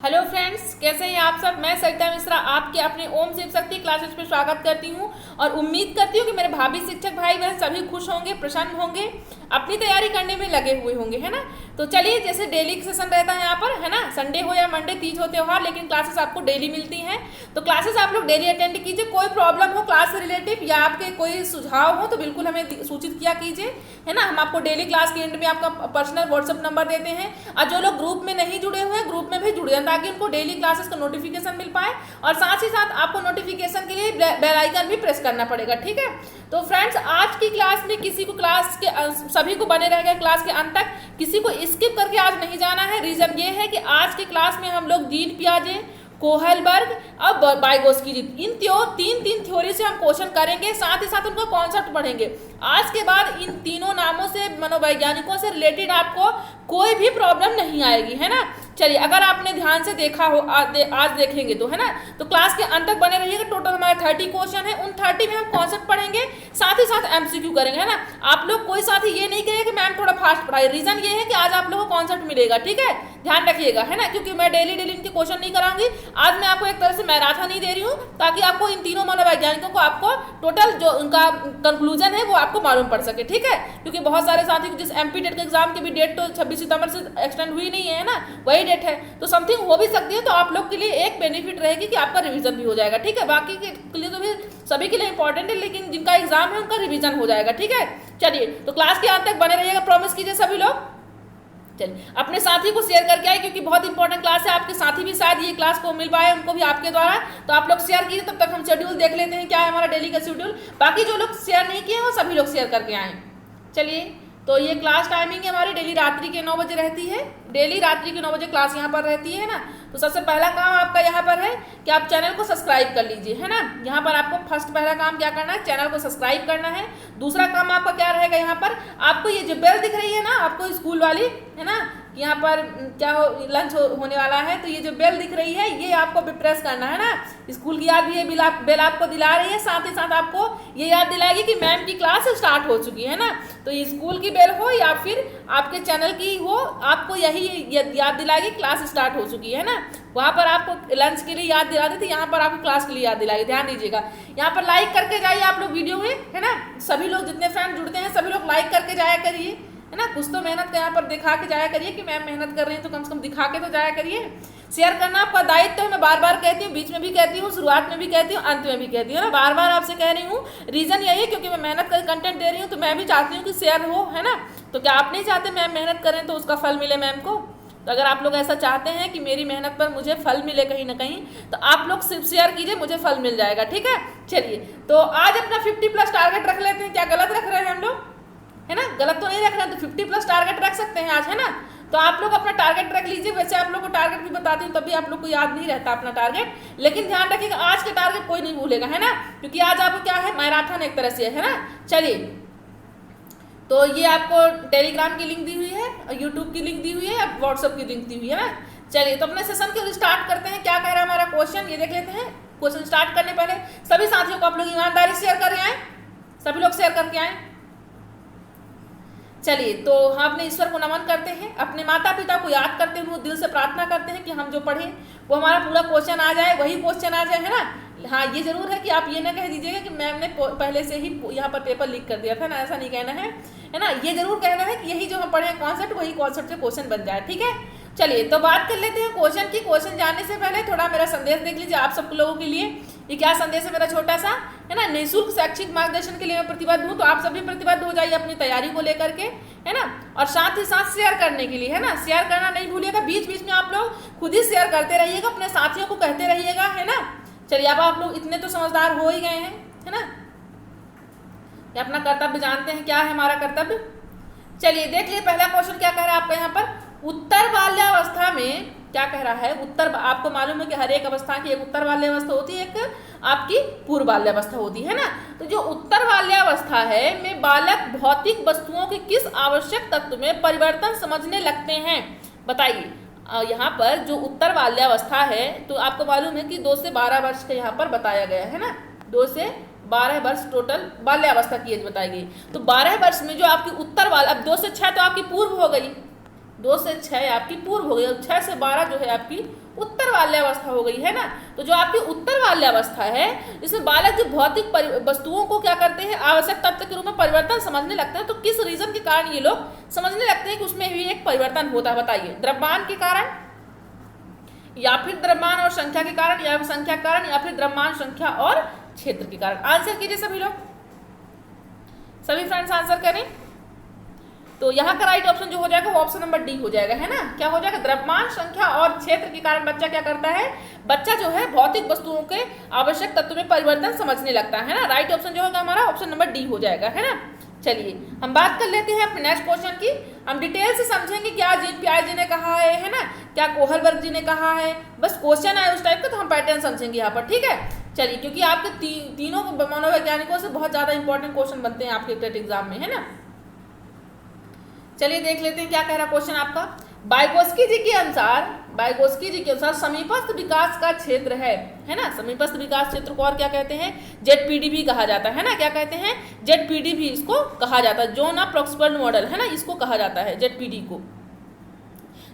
Hello friends, कैसे हैं आप सब। मैं सरिता मिश्रा आपके अपने ओम शिव शक्ति क्लासेस में स्वागत करती हूं और उम्मीद करती हूं कि मेरे भाभी शिक्षक भाई बहन सभी खुश होंगे, प्रसन्न होंगे, अपनी तैयारी करने में लगे हुए होंगे, है ना। तो चलिए, जैसे डेली सेशन रहता है यहाँ पर, है ना, संडे हो या मंडे, तीज हो त्योहार, लेकिन क्लासेस आपको डेली मिलती हैं। तो क्लासेस आप लोग डेली अटेंड कीजिए। कोई प्रॉब्लम हो क्लास से रिलेटिव या आपके कोई सुझाव हो तो बिल्कुल हमें सूचित किया कीजिए, है ना। हम आपको डेली क्लास के एंड में आपका पर्सनल व्हाट्सएप नंबर देते हैं और जो लोग ग्रुप में नहीं जुड़े हुए हैं ग्रुप में भी जुड़ जाए ताकि उनको डेली क्लासेस का नोटिफिकेशन मिल पाए। और साथ ही साथ आपको नोटिफिकेशन के लिए बेल आइकन भी प्रेस करना पड़ेगा, ठीक है। तो फ्रेंड्स, आज की क्लास में किसी को क्लास के सभी को बने रहेगा क्लास के अंत तक, किसी को स्किप करके आज नहीं जाना है। रीजन ये है कि आज की क्लास में हम लोग जीन पियाजे, कोहलबर्ग और बाइगोस्की इन तीन थ्योरी से हम क्वेश्चन करेंगे, साथ ही साथ उनका कॉन्सेप्ट पढ़ेंगे। आज के बाद इन तीनों नामों से, मनोवैज्ञानिकों से रिलेटेड आपको कोई भी प्रॉब्लम नहीं आएगी, है ना। चलिए, अगर आपने ध्यान से देखा हो, आज देखेंगे तो, है ना। तो क्लास के अंत तक बने रहिएगा। टोटल हमारे 30 क्वेश्चन है, उन 30 में हम कॉन्सेप्ट पढ़ेंगे, साथ ही साथ एमसीक्यू करेंगे, है ना। आप लोग कोई साथी ये नहीं कहेगा कि मैम थोड़ा फास्ट पढ़ाई। रीजन ये है कि आज आप लोगों को कॉन्सेप्ट मिलेगा, ठीक है, ध्यान रखिएगा, है ना। क्योंकि मैं डेली इनके क्वेश्चन नहीं कराऊंगी, आज मैं आपको एक तरह से मैराथन नहीं दे रही हूँ ताकि आपको इन तीनों मनोवैज्ञानिकों को आपको टोटल जो उनका कंक्लूजन है वो आपको मालूम पड़ सके, ठीक है। क्योंकि बहुत सारे साथी जिस एमपी टेट के एग्जाम की भी डेट तो 26 सितंबर से एक्सटेंड हुई नहीं है ना, वही डेट है, तो समथिंग हो भी सकती है। तो आप लोग के लिए एक बेनिफिट रहेगी कि आपका रिवीजन भी हो जाएगा, ठीक है। बाकी के लिए तो भी सभी के लिए इंपॉर्टेंट है, लेकिन जिनका एग्जाम है उनका रिवीजन हो जाएगा, ठीक है। चलिए, तो क्लास के अंत तक बने रहिएगा, प्रॉमिस कीजिए सभी लोग। चलिए, अपने साथी को शेयर करके आए क्योंकि बहुत इंपॉर्टेंट क्लास है। आपके साथी भी शायद ये क्लास को मिल पाए, उनको भी आपके द्वारा। तो आप लोग शेयर कीजिए, तब तक हम शेड्यूल देख लेते हैं क्या है हमारा डेली का शेड्यूल। बाकी जो लोग शेयर नहीं किए वो सभी लोग शेयर करके आए। चलिए, तो ये क्लास टाइमिंग हमारी डेली रात्रि के 9 बजे रहती है। डेली रात्रि के 9 बजे क्लास यहाँ पर रहती है ना। तो सबसे पहला काम आपका यहाँ पर है कि आप चैनल को सब्सक्राइब कर लीजिए, है ना। यहाँ पर आपको पहला काम क्या करना है, चैनल को सब्सक्राइब करना है। दूसरा काम आपका क्या रहेगा, यहाँ पर आपको ये जो बेल दिख रही है ना आपको स्कूल वाली, है ना, यहाँ पर क्या हो, लंच होने वाला है, तो ये जो बेल दिख रही है ये आपको प्रेस करना है ना। स्कूल की याद भी ये बेल आपको दिला रही है, साथ ही साथ आपको ये याद दिलाएगी कि मैम की क्लास स्टार्ट हो चुकी है ना। तो ये स्कूल की बेल हो या फिर आपके चैनल की हो, आपको यही याद दिलाएगी क्लास स्टार्ट हो चुकी है ना। वहाँ पर आपको लंच के लिए याद दिला देती, यहाँ पर आपको क्लास के लिए याद दिलाएगी, ध्यान दीजिएगा। यहाँ पर लाइक करके जाइए आप लोग वीडियो में, है ना। सभी लोग जितने फ्रेंड जुड़ते हैं सभी लोग लाइक करके जाया करिए, है ना। कुछ तो मेहनत यहाँ पर दिखा के जाया करिए कि मैम मेहनत कर रही हैं, तो कम से कम दिखा के तो जाया करिए। शेयर करना आपका दायित्व है। मैं बार बार कहती हूँ, बीच में भी कहती हूँ, शुरुआत में भी कहती हूँ, अंत में भी कहती हूँ ना, बार बार आपसे कह रही हूँ। रीजन यही है क्योंकि मैं मेहनत कर कंटेंट दे रही हूँ, तो मैं भी चाहती हूँ कि शेयर हो, है ना। तो क्या आप नहीं चाहते मैम मेहनत करें तो उसका फल मिले मैम को। तो अगर आप लोग ऐसा चाहते हैं कि मेरी मेहनत पर मुझे फल मिले कहीं ना कहीं, तो आप लोग सिर्फ शेयर कीजिए, मुझे फल मिल जाएगा, ठीक है। चलिए, तो आज अपना 50+ टारगेट रख लेते हैं। क्या गलत रख रहे हैं हम लोग, है ना। गलत तो नहीं रख रहे हैं, तो 50+ टारगेट रख सकते हैं आज, है ना। तो आप लोग अपना टारगेट रख लीजिए। वैसे आप लोग को टारगेट भी बताती हूँ, तभी आप लोग को याद नहीं रहता अपना टारगेट, लेकिन ध्यान रखिएगा आज के टारगेट कोई नहीं भूलेगा, है ना। क्योंकि आज आपको क्या है, मैराथन एक तरह से, है ना। चलिए, तो ये आपको टेलीग्राम की लिंक दी हुई है, यूट्यूब की लिंक दी हुई है, व्हाट्सएप की लिंक दी हुई है ना। चलिए, तो अपने सेशन को स्टार्ट करते हैं। क्या कह रहा है हमारा क्वेश्चन, ये देख लेते हैं। क्वेश्चन स्टार्ट करने पहले सभी साथियों को आप लोग ईमानदारी शेयर कर आए, सभी लोग शेयर करके आए। चलिए, तो हम अपने ईश्वर को नमन करते हैं, अपने माता पिता को याद करते हुए दिल से प्रार्थना करते हैं कि हम जो पढ़े वो हमारा पूरा क्वेश्चन आ जाए, वही क्वेश्चन आ जाए, है ना। हाँ, ये जरूर है कि आप ये ना कह दीजिएगा कि मैम ने पहले से ही यहाँ पर पेपर लीक कर दिया था ना, ऐसा नहीं कहना है ना। ये जरूर कहना है कि यही जो हम पढ़े हैं कॉन्सेप्ट, वही कॉन्सेप्ट से क्वेश्चन बन जाए, ठीक है। चलिए, तो बात कर लेते हैं क्वेश्चन की। क्वेश्चन जानने से पहले थोड़ा मेरा संदेश देख लीजिए आप सब लोगों के लिए। ये क्या संदेश है मेरा छोटा सा, है ना। निःशुल्क शैक्षिक मार्गदर्शन के लिए मैं प्रतिबद्ध हूँ, तो आप सभी प्रतिबद्ध हो जाइए अपनी तैयारी को लेकर के, है ना। और साथ ही साथ शेयर करने के लिए, है ना, शेयर करना नहीं भूलिएगा। बीच बीच में आप लोग खुद ही शेयर करते रहिएगा, अपने साथियों को कहते रहिएगा, है ना। चलिए, अब आप लोग इतने तो समझदार हो ही गए हैं, है ना। ये अपना कर्तव्य जानते हैं, क्या है हमारा कर्तव्य। चलिए, देख लिए पहला क्वेश्चन क्या कह रहा है आपका यहाँ पर। उत्तर बाल्यावस्था में क्या कह रहा है, उत्तर, आपको मालूम है कि हर एक अवस्था की एक उत्तर बाल्यावस्था होती है, एक आपकी पूर्व बाल्यावस्था होती है ना। तो जो उत्तर बाल्यावस्था है में बालक भौतिक वस्तुओं के किस आवश्यक तत्व में परिवर्तन समझने लगते हैं, बताइए। यहाँ पर जो उत्तर बाल्यावस्था है, तो आपको मालूम है कि 2 से 12 वर्ष का यहाँ पर बताया गया है ना। 2 से 12 वर्ष टोटल बाल्यावस्था की एज बताई गई। तो 12 वर्ष में जो आपकी उत्तर बाल, अब 2 से 6 तो आपकी पूर्व हो गई, 2 से 6 आपकी पूर्व हो गई, और 6 से 12 जो है आपकी उत्तर बाल्यावस्था हो गई है ना। तो जो आपकी उत्तर बाल्यावस्था है इसमें बालक जो भौतिक वस्तुओं को क्या करते हैं, आवश्यक तत्व के रूप में परिवर्तन समझने लगते हैं। तो किस रीजन के कारण ये लोग समझने लगते हैं कि उसमें भी एक परिवर्तन होता है, बताइए। द्रव्यमान के कारण, या फिर द्रव्यमान और संख्या के कारण, या फिर संख्या के कारण, या फिर द्रव्यमान, संख्या और क्षेत्र के कारण। आंसर कीजिए सभी लोग, सभी फ्रेंड्स आंसर करें। तो यहाँ का राइट ऑप्शन जो हो जाएगा वो ऑप्शन नंबर डी हो जाएगा, है ना। क्या हो जाएगा, द्रव्यमान, संख्या और क्षेत्र के कारण बच्चा क्या करता है, बच्चा जो है भौतिक वस्तुओं के आवश्यक तत्व में परिवर्तन समझने लगता है ना। राइट ऑप्शन जो होगा हमारा ऑप्शन नंबर डी हो जाएगा, है ना। चलिए हम बात कर लेते हैं अपने नेक्स्ट क्वेश्चन की। हम डिटेल से समझेंगे क्या जीन पियाजे ने कहा है ना, क्या कोहलबर्ग जी ने कहा है। बस क्वेश्चन आए उस टाइप का तो हम पैटर्न समझेंगे यहाँ पर, ठीक है। चलिए, क्योंकि आपके तीनों मनोवैज्ञानिकों से बहुत ज्यादा इंपॉर्टेंट क्वेश्चन बनते हैं आपके टेट एग्जाम में, है ना। चलिए देख लेते हैं क्या कह रहा क्वेश्चन आपका। वाइगोत्स्की जी के अनुसार समीपस्थ विकास का क्षेत्र है ना। समीपस्थ विकास क्षेत्र को और क्या कहते हैं, जेडपीडी भी कहा जाता है ना। क्या कहते हैं, जेडपीडी भी इसको कहा जाता है। जोन ऑफ प्रॉक्सिमल मॉडल, है ना, इसको कहा जाता है जेडपीडी को,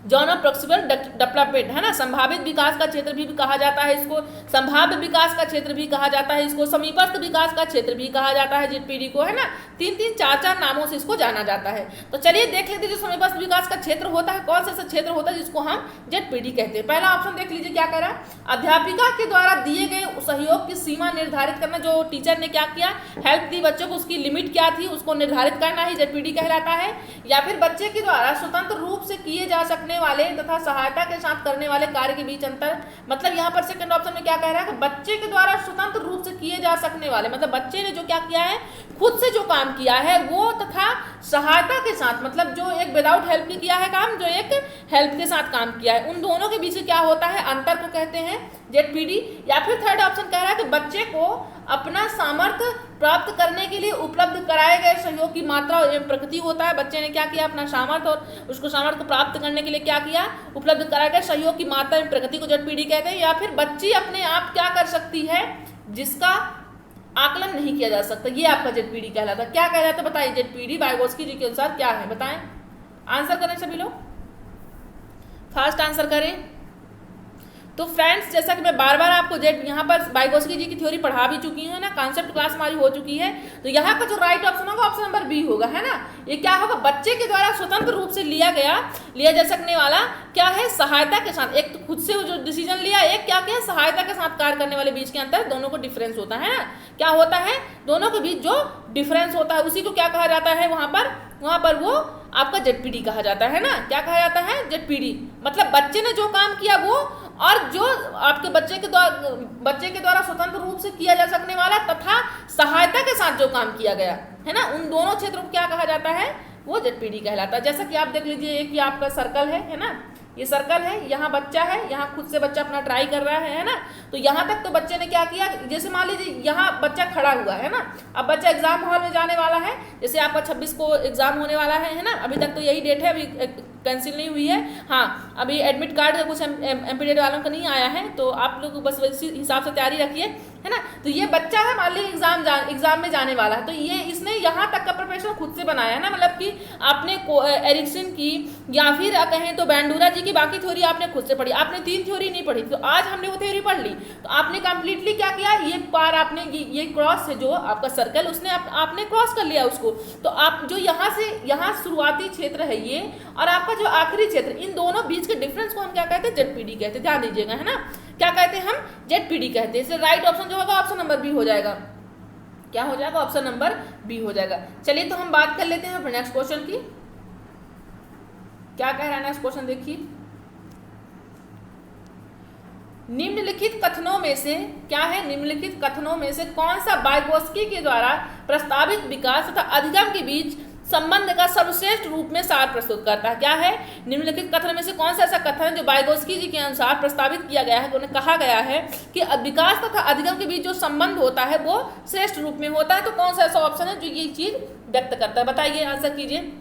जोन ऑफ प्रॉक्सिमल डेवलपमेंट, है ना। संभावित विकास का क्षेत्र भी कहा जाता है इसको, संभाव्य विकास का क्षेत्र भी कहा जाता है इसको, समीपस्थ विकास का क्षेत्र भी कहा जाता है जेडपीडी को, है ना। 3-3, 4-4 नामों से इसको जाना जाता है। तो चलिए देख लेते हैं जो समीपस्थ विकास का क्षेत्र होता है, कौन सा ऐसा क्षेत्र होता है जिसको हम जेडपीडी कहते हैं। पहला ऑप्शन देख लीजिए क्या कह रहा है, अध्यापिका के द्वारा दिए गए सहयोग की सीमा निर्धारित करना। जो टीचर ने क्या किया, हेल्प दी बच्चों को, उसकी लिमिट क्या थी उसको निर्धारित करना ही जेडपीडी कहलाता है। या फिर बच्चे के द्वारा स्वतंत्र रूप से किए जा सकने वाले तथा सहायता के साथ करने वाले कार्य के बीच अंतर। मतलब यहाँ पर सेकंड ऑप्शन में क्या कह रहा है कि बच्चे के द्वारा स्वतंत्र रूप से किए जा सकने वाले, मतलब बच्चे ने जो क्या किया है, खुद से जो काम किया है वो, तथा सहायता के साथ, मतलब जो एक विदाउट हेल्प की किया है काम, जो एक हेल्प के साथ काम किया है, उन दोनों के बीच क्या होता है, अंतर को कहते हैं जेडपीडी। या फिर थर्ड ऑप्शन कह रहा है कि बच्चे को अपना सामर्थ्य प्राप्त करने के लिए उपलब्ध कराए गए सहयोग की मात्रा एवं प्रकृति होता है। बच्चे ने क्या किया, अपना सामर्थ्य और उसको सामर्थ्य प्राप्त करने के लिए क्या किया, उपलब्ध कराए गए सहयोग की मात्रा एवं प्रकृति को जेडपीडी कहते हैं। या फिर बच्ची अपने आप क्या कर सकती है जिसका आकलन नहीं किया जा सकता, ये आपका जेडपीडी कहलाता है। क्या कहलाता है बताइए, जेडपीडी वाइगोत्स्की जी के अनुसार क्या है, बताएं। आंसर करें सभी लोग, फास्ट आंसर करें। तो फ्रेंड्स जैसा कि मैं बार बार आपको यहाँ पर वाइगोत्स्की जी की थ्योरी पढ़ा भी चुकी हूँ ना, कॉन्सेप्ट क्लास हमारी हो चुकी है। तो यहाँ का जो राइट ऑप्शन होगा ऑप्शन नंबर बी होगा, है ना। ये क्या होगा, बच्चे के द्वारा स्वतंत्र रूप से लिया जा सकने वाला क्या है, सहायता के साथ। एक तो खुद से जो डिसीजन लिया, एक क्या किया, सहायता के साथ कार्य करने वाले बीच के अंतर, दोनों को डिफरेंस होता है ना। क्या होता है, दोनों के बीच जो डिफरेंस होता है उसी को क्या कहा जाता है, वहां पर वो आपका जेडपीडी कहा जाता है ना। क्या कहा जाता है, जेडपीडी। मतलब बच्चे ने जो काम किया वो, और जो आपके बच्चे के द्वारा स्वतंत्र रूप से किया जा सकने वाला तथा सहायता के साथ जो काम किया गया है ना, उन दोनों क्षेत्रों को क्या कहा जाता है, वो जेडपीडी कहलाता है। जैसा कि आप देख लीजिए, एक ये आपका सर्कल है ना, ये सर्कल है, यहाँ बच्चा है, यहाँ खुद से बच्चा अपना ट्राई कर रहा है ना। तो यहाँ तक तो बच्चे ने क्या किया, जैसे मान लीजिए यहाँ बच्चा खड़ा हुआ है ना, अब बच्चा एग्जाम हॉल में जाने वाला है, जैसे आपका 26 को एग्जाम होने वाला है ना, अभी तक तो यही डेट है, अभी कैंसिल नहीं हुई है। हाँ, अभी एडमिट कार्ड का कुछ एमपीडेट वालों का नहीं आया है, तो आप लोग बस इसी हिसाब से तैयारी रखिए, है ना। तो ये बच्चा है, मान लीजिए एग्जाम में जाने वाला है, तो ये इसने यहाँ तक का प्रिपरेशन खुद से बनाया है ना। मतलब कि आपने एरिक्सन की या फिर कहें तो बैंडूरा जी की बाकी थ्योरी आपने खुद से पढ़ी, आपने 3 थ्योरी नहीं पढ़ी, तो आज हमने वो थ्योरी पढ़ ली। तो आपने कंप्लीटली क्या किया, ये पार आपने ये क्रॉस है जो आपका सर्कल, उसने आपने क्रॉस कर लिया उसको। तो आप जो यहाँ से यहाँ शुरुआती क्षेत्र है ये, और आपका जो आखिरी क्षेत्र, इन दोनों बीच के डिफरेंस को हम क्या कहते हैं, जेडपीडी कहते हैं। ध्यान दीजिएगा, है ना, क्या कहते हैं हम, जेडपीडी कहते हैं। इसलिए राइट ऑप्शन जो होगा ऑप्शन नंबर बी हो जाएगा। क्या हो जाएगा, ऑप्शन नंबर बी हो जाएगा। चलिए तो हम बात कर लेते हैं फिर नेक्स्ट क्वेश्चन की। क्या कह रहा है नेक्स्ट क्वेश्चन, देखिए। निम्नलिखित कथनों में से क्या है, निम्नलिखित कथनों में से कौन सा वाइगोत्स्की के द्वारा प्रस्तावित विकास तथा अधिगम के बीच संबंध का सर्वश्रेष्ठ रूप में सार प्रस्तुत करता है। क्या है, निम्नलिखित कथन में से कौन सा ऐसा कथन है जो वाइगोत्स्की जी के अनुसार प्रस्तावित किया गया है, उन्हें कहा गया है कि विकास तथा अधिगम के बीच जो संबंध होता है वो श्रेष्ठ रूप में होता है। तो कौन सा ऐसा ऑप्शन है जो ये चीज व्यक्त करता है, बताइए, आंसर कीजिए।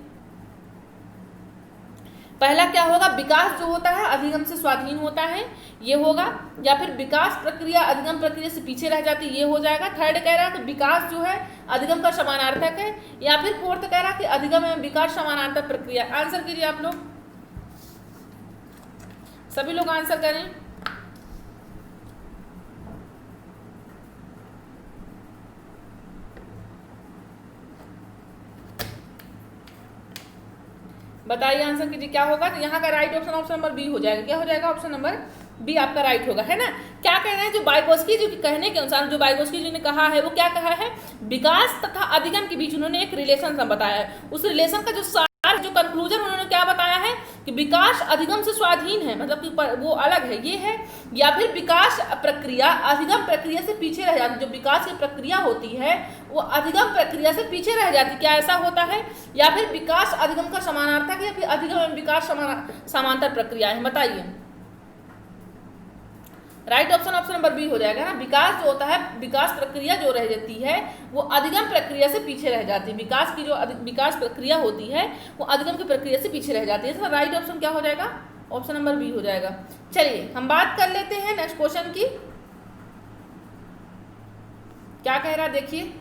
पहला क्या होगा, विकास जो होता है अधिगम से स्वाधीन होता है, ये होगा। या फिर विकास प्रक्रिया अधिगम प्रक्रिया से पीछे रह जाती है, ये हो जाएगा। थर्ड कह रहा है कि विकास जो है अधिगम का समानार्थक है। या फिर फोर्थ कह रहा है कि अधिगम एवं विकास समानार्थक प्रक्रिया। आंसर कीजिए आप लोग, सभी लोग आंसर करें। बताइए, आंसर कीजिए क्या होगा। तो यहाँ का राइट ऑप्शन नंबर बी हो जाएगा। क्या हो जाएगा? ऑप्शन नंबर बी आपका राइट होगा, है ना। क्या कह रहे हैं? जो वाइगोत्स्की जो कहने के अनुसार, जो वाइगोत्स्की जी ने कहा है वो क्या कहा है? विकास तथा अधिगम के बीच उन्होंने एक रिलेशन बताया है। उस रिलेशन का जो कंक्लूजन उन्होंने क्या बताया है कि विकास अधिगम से स्वाधीन है, मतलब कि वो अलग है, ये है। या फिर विकास प्रक्रिया अधिगम प्रक्रिया से पीछे रह जाती, जो विकास की प्रक्रिया होती है वो अधिगम प्रक्रिया से पीछे रह जाती, क्या ऐसा होता है? या फिर विकास अधिगम का समानार्थक है, या फिर अधिगम एवं विकास समांतर प्रक्रिया है? बताइए। राइट ऑप्शन नंबर बी हो जाएगा ना। विकास जो होता है, विकास प्रक्रिया जो रह जाती है वो अधिगम प्रक्रिया से पीछे रह जाती है। विकास की जो विकास प्रक्रिया होती है वो अधिगम की प्रक्रिया से पीछे रह जाती है। तो राइट ऑप्शन क्या हो जाएगा? ऑप्शन नंबर बी हो जाएगा। चलिए हम बात कर लेते हैं नेक्स्ट क्वेश्चन की। क्या कह रहा है देखिए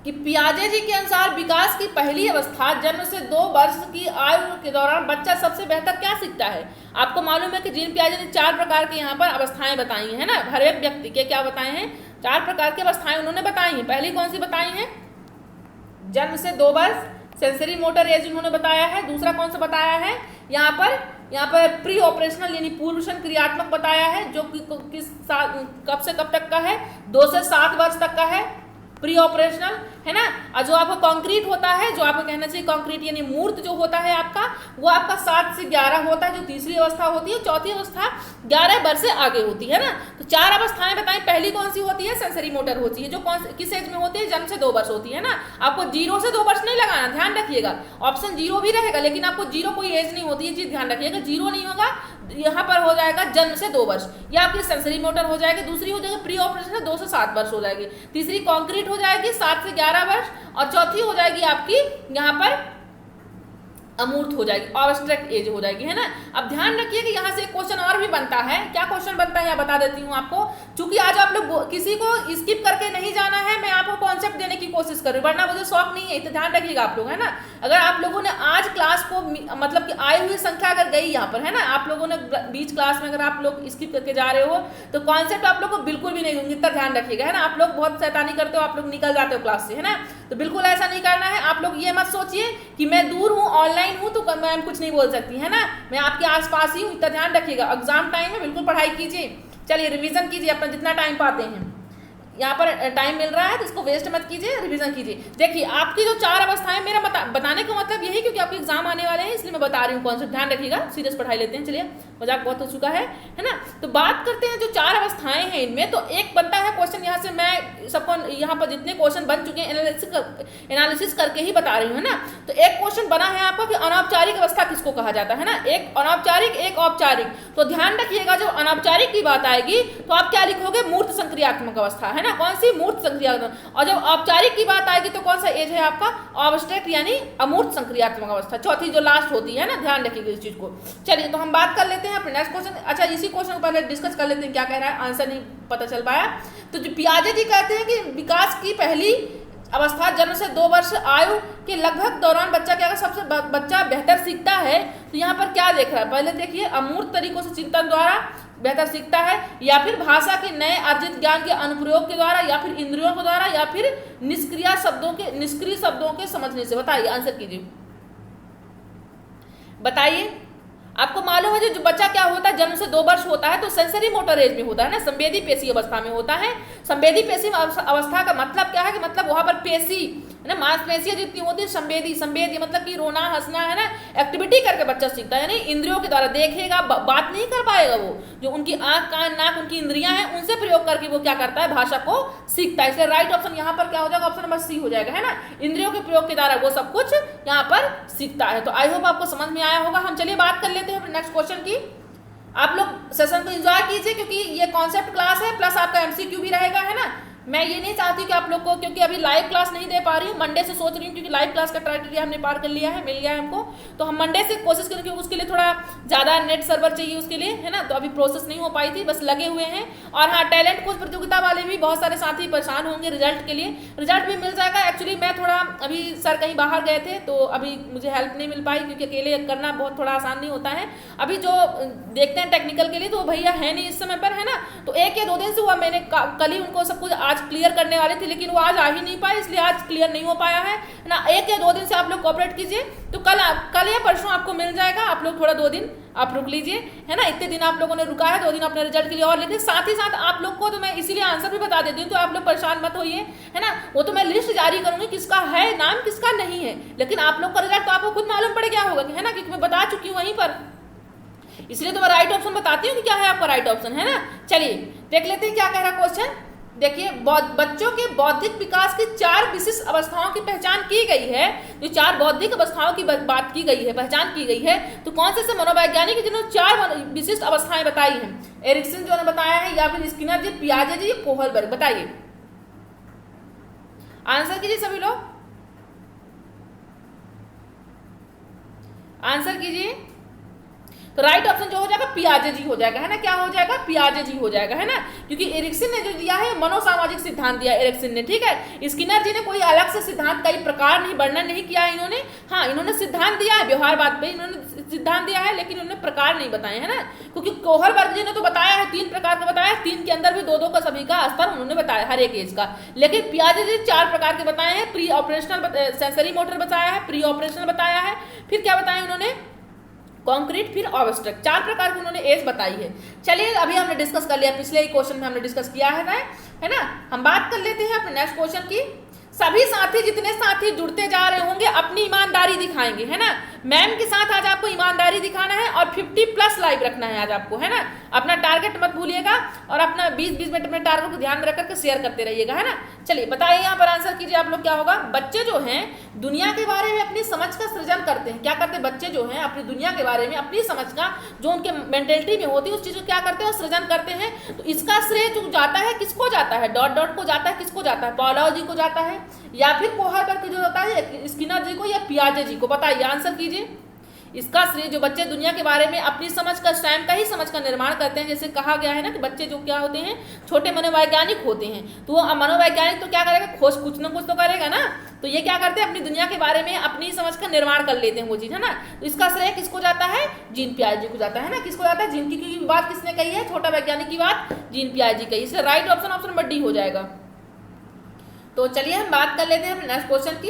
कि पियाजे जी के अनुसार विकास की पहली अवस्था जन्म से 2 वर्ष की आयु के दौरान बच्चा सबसे बेहतर क्या सीखता है। आपको मालूम है कि जीन पियाजे ने 4 प्रकार की यहाँ पर अवस्थाएं बताई हैं ना, हर एक व्यक्ति के क्या बताए हैं? 4 प्रकार की अवस्थाएं उन्होंने बताई हैं। पहली कौन सी बताई है? जन्म से 2 वर्ष, सेंसरी मोटर एज उन्होंने बताया है। दूसरा कौन सा बताया है? यहाँ पर प्री ऑपरेशनल यानी पूर्व क्रियात्मक बताया है, जो कि कब से कब तक का है? 2 से 7 वर्ष तक का है प्री ऑपरेशनल, है ना। और जो आपका कॉन्क्रीट होता है, जो आपको कहना चाहिए कॉन्क्रीट यानी मूर्त जो होता है आपका, वो आपका 7 से 11 होता है, जो तीसरी अवस्था होती है। चौथी अवस्था 11 वर्ष से आगे होती है ना। तो 4 अवस्थाएं बताएं। पहली कौन सी होती है? सेंसरी मोटर होती है, जो किस एज में होती है? जन्म से 2 वर्ष होती है ना। आपको 0 से 2 वर्ष नहीं लगाना, ध्यान रखिएगा। ऑप्शन 0 भी रहेगा, लेकिन आपको 0 कोई एज नहीं होती है, चीज ध्यान रखिएगा। 0 नहीं होगा, यहाँ पर हो जाएगा जन्म से 2 वर्ष, या आपकी सेंसरी मोटर हो जाएगी। दूसरी हो जाएगी प्री ऑपरेशन 2 से 7 वर्ष हो जाएगी। तीसरी कॉन्क्रीट हो जाएगी 7 से 11 वर्ष, और चौथी हो जाएगी आपकी यहाँ पर अमूर्त हो जाएगी, ऑब्स्ट्रैक्ट एज हो जाएगी, है ना। अब ध्यान रखिए कि यहाँ से एक क्वेश्चन और भी बनता है। क्या क्वेश्चन बनता है बता देती हूँ आपको। चूंकि आज आप लोग किसी को स्किप करके नहीं जाना है, मैं आपको कॉन्सेप्ट देने की कोशिश कर रही हूँ, वरना मुझे शौक नहीं है, तो ध्यान रखिएगा आप लोग, है ना। अगर आप लोगों ने आज क्लास को मतलब कि आई हुई संख्या अगर गई यहाँ पर, है ना, आप लोगों ने बीच क्लास में अगर आप लोग स्किप करके जा रहे हो तो कॉन्सेप्ट आप लोग को बिल्कुल भी नहीं दूंगी, इतना ध्यान रखिएगा, है ना। आप लोग बहुत शैतानी करते हो, आप लोग निकल जाते हो क्लास से, है ना। तो बिल्कुल ऐसा नहीं करना है। आप लोग ये मत सोचिए कि मैं दूर हूँ, ऑनलाइन हूँ, तो मैं कुछ नहीं बोल सकती, है ना। मैं आपके आसपास ही हूँ, इतना ध्यान रखिएगा। एग्जाम टाइम में बिल्कुल पढ़ाई कीजिए। चलिए रिवीजन कीजिए अपना जितना टाइम पाते हैं। यहाँ पर टाइम मिल रहा है तो इसको वेस्ट मत कीजिए, रिवीजन कीजिए। देखिए आपकी जो 4 अवस्थाएं, मेरा बताने का मतलब यही, क्योंकि आपके एग्जाम आने वाले हैं इसलिए मैं बता रही हूँ कॉन्सेप्ट। ध्यान रखिएगा, सीरियस पढ़ाई लेते हैं। चलिए मजाक बहुत हो चुका है ना। तो बात करते हैं जो 4 अवस्थाएं हैं इनमें, तो एक बनता है क्वेश्चन। यहाँ से मैं सबको यहाँ पर जितने क्वेश्चन बन चुके हैं एनालिसिस करके ही बता रही हूँ, है ना। तो एक क्वेश्चन बना है आपका कि अनौपचारिक अवस्था किसको कहा जाता है ना। एक अनौपचारिक, एक औपचारिक। तो ध्यान रखिएगा जब अनौपचारिक की बात आएगी तो आप क्या लिखोगे? मूर्त संक्रियात्मक अवस्था, है ना। कौन सी? मूर्त संक्रियात्मक। और जब औपचारिक की बात आएगी तो कौन सा एज है आपका? ऑब्स्ट्रैक्ट यानी अमूर्त संक्रियात्मक अवस्था, चौथी जो लास्ट होती है ना। ध्यान रखिएगा इस चीज को। चलिए तो हम बात कर लेते हैं अपने नेक्स्ट क्वेश्चन। अच्छा, इसी क्वेश्चन को पहले डिस्कस कर लेते हैं, क्या कह रहा है, आंसर नहीं पता चल पाया। तो जो पियाजे जी कहते हैं कि विकास की पहली अवस्था जन्म से 2 वर्ष आयु के लगभग दौरान बच्चा क्या सबसे बच्चा बेहतर सीखता है। तो यहाँ पर क्या देख रहा है? पहले देखिए, अमूर्त तरीकों से चिंतन द्वारा बेहतर सीखता है, या फिर भाषा के नए अर्जित ज्ञान के अनुप्रयोग के द्वारा, या फिर इंद्रियों के द्वारा, या फिर निष्क्रिय शब्दों के समझने से। बताइए, आंसर कीजिए, बताइए। आपको मालूम है जो बच्चा क्या होता है, जन्म से 2 वर्ष होता है तो सेंसरी मोटर एज में होता है ना, संवेदी पेशी अवस्था में होता है। संवेदी पेशी अवस्था का मतलब क्या है कि मतलब वहां पर पेशी है ना, मांसपेशियां जितनी होती है संवेदी मतलब कि रोना हंसना, है ना, एक्टिविटी करके बच्चा सीखता है। यानी इंद्रियों के द्वारा देखेगा, बात नहीं कर पाएगा। वो जो उनकी आंख, कान, नाक, उनकी इंद्रियां हैं, उनसे प्रयोग करके वो क्या करता है? भाषा को सीखता है। इसलिए राइट ऑप्शन यहाँ पर क्या हो जाएगा? ऑप्शन नंबर सी हो जाएगा, है ना। इंद्रियों के प्रयोग के द्वारा वो सब कुछ यहाँ पर सीखता है। तो आई होप आपको समझ में आया होगा। हम चलिए बात कर लेते हैं नेक्स्ट क्वेश्चन की। आप लोग सेशन को एंजॉय कीजिए, क्योंकि ये कॉन्सेप्ट क्लास है प्लस आपका एमसीक्यू भी रहेगा, है ना। मैं ये नहीं चाहती कि आप लोग को, क्योंकि अभी लाइव क्लास नहीं दे पा रही हूँ, मंडे से सोच रही हूँ, क्योंकि लाइव क्लास का क्राइटेरिया हमने पार कर लिया है, मिल गया है हमको। तो हम मंडे से कोशिश करें, क्योंकि उसके लिए थोड़ा ज़्यादा नेट सर्वर चाहिए उसके लिए, है ना। तो अभी प्रोसेस नहीं हो पाई थी, बस लगे हुए हैं। और हाँ, टैलेंट कोच प्रतियोगिता वाले भी बहुत सारे साथी परेशान होंगे रिजल्ट के लिए। रिजल्ट भी मिल जाएगा। एक्चुअली मैं थोड़ा अभी सर कहीं बाहर गए थे, तो अभी मुझे हेल्प नहीं मिल पाई, क्योंकि अकेले करना बहुत थोड़ा आसान नहीं होता है। अभी जो देखते हैं टेक्निकल के लिए, तो भैया है नहीं इस समय पर, है ना। तो 1 या 2 दिन से हुआ, मैंने कल ही उनको सब कुछ आज क्लियर करने वाले थे, लेकिन वो आज आ ही नहीं पाए, इसलिए आज क्लियर नहीं हो पाया है ना। 1 या 2 दिन से आप लोग कोऑपरेट कीजिए, तो कल या परसों आपको मिल जाएगा। आप लोग थोड़ा 2 दिन आप रुक लीजिए, है ना। इतने दिन आप लोगों ने रुका है, 2 दिन अपने रिजल्ट के लिए और लिखिए। साथ ही साथ आप लोग को तो मैं इसीलिए आंसर भी बता देती हूँ, तो आप लोग परेशान मत होइए, है ना। वो तो मैं लिस्ट जारी करूंगी किसका है नाम, किसका नहीं है, लेकिन आप लोग का रिजल्ट तो आपको खुद मालूम पड़ गया होगा, है ना, क्योंकि मैं बता चुकी हूँ वहीं पर। इसलिए तो मैं राइट ऑप्शन बताती हूँ कि क्या है आपका राइट ऑप्शन, है ना। चलिए देख लेते हैं क्या कह रहा क्वेश्चन। देखिए, बच्चों के बौद्धिक विकास की 4 विशिष्ट अवस्थाओं की पहचान की गई है। जो 4 बौद्धिक अवस्थाओं की बात की गई है, पहचान की गई है, तो कौन से मनोवैज्ञानिक जिन्होंने 4 विशिष्ट अवस्थाएं बताई हैं? एरिक्सन जो ने बताया है, या फिर स्किनर जी, पियाजे जी, कोहलबर्ग? बताइए, आंसर कीजिए सभी लोग, आंसर कीजिए। तो राइट ऑप्शन जो हो जाएगा पियाजे जी हो जाएगा, है ना। क्या हो जाएगा? पियाजे जी हो जाएगा, है ना, क्योंकि एरिक्सन ने जो दिया है मनोसामाजिक सिद्धांत दिया एरिक्सन ने, ठीक है। स्किनर जी ने कोई अलग से सिद्धांत कई प्रकार नहीं वर्णन नहीं किया है इन्होंने। हाँ, इन्होंने सिद्धांत दिया है, व्यवहारवाद पे इन्होंने सिद्धांत दिया है, लेकिन इन्होंने प्रकार नहीं बताए, है ना। क्योंकि कोहलबर्ग जी ने तो बताया है 3 प्रकार का बताया, 3 के अंदर भी 2-2 का सभी का स्तर उन्होंने बताया हर एक एज का। लेकिन पियाजे जी 4 प्रकार के बताए हैं। प्री ऑपरेशनल सेंसरी मोटर बताया है, प्री ऑपरेशनल बताया है, फिर क्या बताया उन्होंने? कॉन्क्रीट, फिर ऑब्स्ट्रक्ट। 4 प्रकार की उन्होंने एज बताई है। चलिए, अभी हमने डिस्कस कर लिया, पिछले क्वेश्चन में हमने डिस्कस किया है ना। हम बात कर लेते हैं अपने नेक्स्ट क्वेश्चन की। सभी साथी, जितने साथी जुड़ते जा रहे होंगे, अपनी ईमानदारी दिखाएंगे, है ना। मैम के साथ आज आपको ईमानदारी दिखाना है और 50+ लाइव रखना है आज आपको, है ना। अपना टारगेट मत भूलिएगा और अपना 20-20 मिनट में टारगेट को ध्यान में रख करके शेयर करते रहिएगा, है ना। चलिए बताइए, यहाँ पर आंसर कीजिए आप लोग, क्या होगा? बच्चे जो हैं दुनिया के बारे में अपनी समझ का सृजन करते हैं। क्या करते हैं बच्चे जो हैं? अपनी दुनिया के बारे में अपनी समझ का, जो उनके मेंटेलिटी में होती है, उस चीज को क्या करते हैं? सृजन करते हैं। तो इसका श्रेय जो जाता है किसको जाता है? डॉट डॉट को जाता है, किसको जाता है? पॉलाउ जी को जाता है, या फिर कोहलबर्ग जो होता है स्किनर जी को, या पियाजे जी को? बताइए, आंसर कीजिए। इसका श्रेय जो बच्चे दुनिया के बारे में अपनी समझ का, स्वयं का ही समझ का निर्माण करते हैं, जैसे कहा गया है ना कि बच्चे जो क्या होते हैं? छोटे मनोवैज्ञानिक होते हैं। तो वो मनोवैज्ञानिक तो क्या करेगा? खोज कुछ ना कुछ तो करेगा ना। तो ये क्या करते हैं? अपनी दुनिया के बारे में अपनी समझ का निर्माण कर लेते हैं वो चीज, है ना। तो इसका श्रेय किसको जाता है? जीन पियाजे को जाता है ना। किसको जाता है? जीन की बात किसने कही है? छोटा वैज्ञानिक की बात जीन पियाजे कही। इसलिए right option option number D हो जाएगा। तो चलिए हम बात कर लेते हैं नेक्स्ट क्वेश्चन की।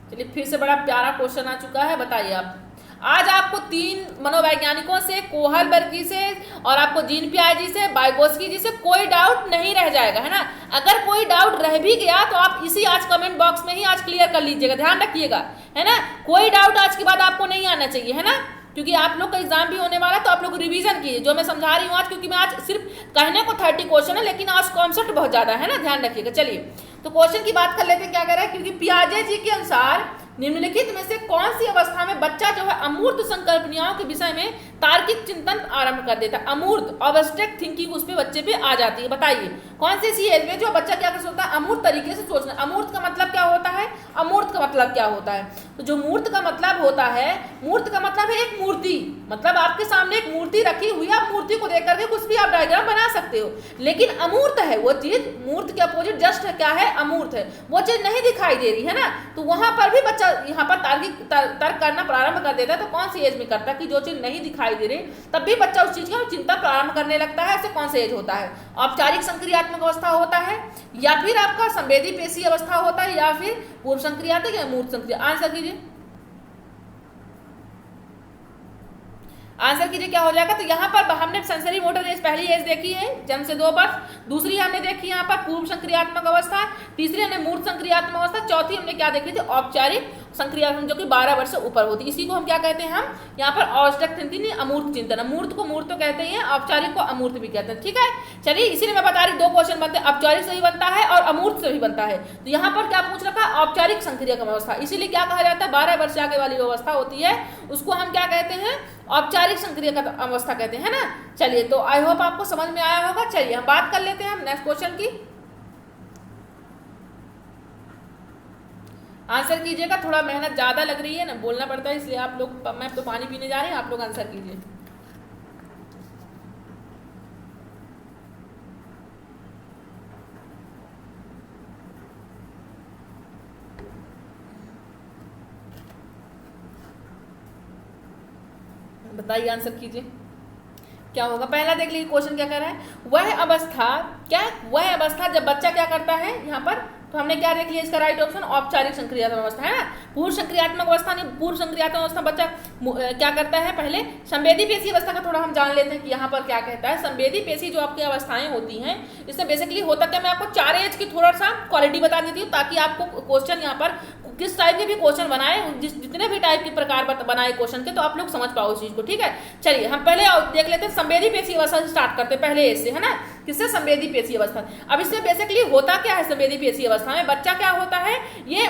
चलिए, फिर से बड़ा प्यारा क्वेश्चन आ चुका है। बताइए आप, आज आपको 3 मनोवैज्ञानिकों से, कोहलबर्ग जी से और आपको जीन पियाजे से, वाइगोत्स्की जी से कोई डाउट नहीं रह जाएगा, है ना। अगर कोई डाउट रह भी गया तो आप इसी आज कमेंट बॉक्स में ही आज क्लियर कर लीजिएगा, ध्यान रखिएगा, है ना। कोई डाउट आज के बाद आपको नहीं आना चाहिए, है ना, क्योंकि आप लोग का एग्जाम भी होने वाला है। तो आप लोग रिवीजन कीजिए जो मैं समझा रही हूँ आज, क्योंकि मैं आज सिर्फ कहने को 30 क्वेश्चन है, लेकिन आज कॉन्सेप्ट बहुत ज्यादा है ना, ध्यान रखिएगा। चलिए, तो क्वेश्चन की बात कर लेते हैं, क्या कह रहा है? क्योंकि पियाजे जी के अनुसार निम्नलिखित में से कौन सी अवस्था में बच्चा जो है अमूर्त संकल्पनाओं के विषय में तार्किक चिंतन आरंभ कर देता है? अमूर्त, ऑब्स्ट्रैक्ट थिंकिंग उस पे बच्चे पे आ जाती है। बताइए, कौन सी ऐसी एज में जो बच्चा क्या कर सकता है? अमूर्त तरीके से सोचना। अमूर्त का मतलब क्या होता है? अमूर्त का मतलब क्या होता है? तो जो मूर्त का मतलब होता है, मूर्त का मतलब है एक मूर्ति, मतलब आपके सामने एक मूर्ति रखी हुई है, आप मूर्ति को देख करके कुछ भी आप डायग्राम बना सकते हो। लेकिन अमूर्त है वो चीज, मूर्त के अपोजिट जस्ट क्या है? अमूर्त है, वो चीज नहीं दिखाई दे रही है ना। तो वहां पर भी बच्चा यहाँ पर तर्क करना प्रारंभ कर देता है। तो कौन सी एज में करता है? कि जो चीज नहीं दिखाई दे रही तब भी बच्चा उस चीज का चिंता प्रारंभ करने लगता है। ऐसे कौन सा एज होता है? औपचारिक संक्रियात्मक अवस्था होता है, या फिर आपका संवेदी पेशी अवस्था होता है, या फिर पूर्व संक्रियात्मक या मूर्त संक्रिया? आंसर कीजिए, आंसर कीजिए, क्या हो जाएगा? तो यहाँ पर हमने सेंसरी मोटर एज पहली एज देखी है, जन्म से 2 वर्ष। दूसरी हमने देखी यहाँ पर पूर्व संक्रियात्मक अवस्था। तीसरी हमने मूर्त संक्रियात्मक अवस्था। चौथी हमने क्या देखी थी? औपचारिक संक्रियात्मक, जो कि 12 वर्ष से ऊपर होती है। इसी को हम क्या कहते हैं? हम यहाँ पर ऑब्स्ट्रैक्ट थिंकिंग, अमूर्त चिंतन। अमूर्त को मूर्त तो कहते हैं, औपचारिक को अमूर्त भी कहते हैं, ठीक है। चलिए, इसीलिए मैं बता रही 2 क्वेश्चन बनते हैं, औपचारिक से भी बनता है और अमूर्त से भी बनता है। तो यहाँ पर क्या पूछ रखा? औपचारिक संक्रियात्मक अवस्था। इसीलिए क्या कहा जाता है? 12 वर्ष आगे वाली व्यवस्था होती है, उसको हम क्या कहते हैं? औपचारिक संक्रियात्मक अवस्था कहते हैं ना। चलिए, तो आई होप आपको समझ में आया होगा। चलिए हम बात कर लेते हैं नेक्स्ट क्वेश्चन की। आंसर कीजिएगा, थोड़ा मेहनत ज्यादा लग रही है ना, बोलना पड़ता है, इसलिए आप लोग, मैं तो पानी पीने जा रहे हैं, आप लोग आंसर कीजिए। बताइए, आंसर कीजिए, क्या होगा, पहला देख लीजिए क्वेश्चन क्या कर रहा है, वह अवस्था जब बच्चा क्या करता है यहाँ पर, तो हमने क्या देख लिया इसका राइट ऑप्शन, औपचारिक संक्रियात्मक अवस्था है ना। पूर्व संक्रियात्मक अवस्था नहीं, पूर्व संक्रियात्मक अवस्था बच्चा क्या करता है, पहले संवेदी पेशी अवस्था का थोड़ा हम जान लेते हैं कि यहाँ पर क्या कहता है। संवेदी पेशी जो आपकी अवस्थाएं होती हैं, इसमें बेसिकली होता क्या, मैं आपको 4 एज की थोड़ा सा क्वालिटी बता देती हूँ ताकि आपको क्वेश्चन यहाँ पर किस टाइप के भी क्वेश्चन बनाए, जितने भी टाइप के प्रकार बनाए क्वेश्चन के, तो आप लोग समझ पाओ इस चीज को, ठीक है। चलिए हम पहले देख लेते हैं संवेदी पेशी अवस्था से स्टार्ट करते हैं, पहले इससे, है ना, किससे, संवेदी पेशी अवस्था। अब इसमें बेसिकली होता क्या है संवेदी पेशी अवस्था में, बच्चा क्या होता है, ये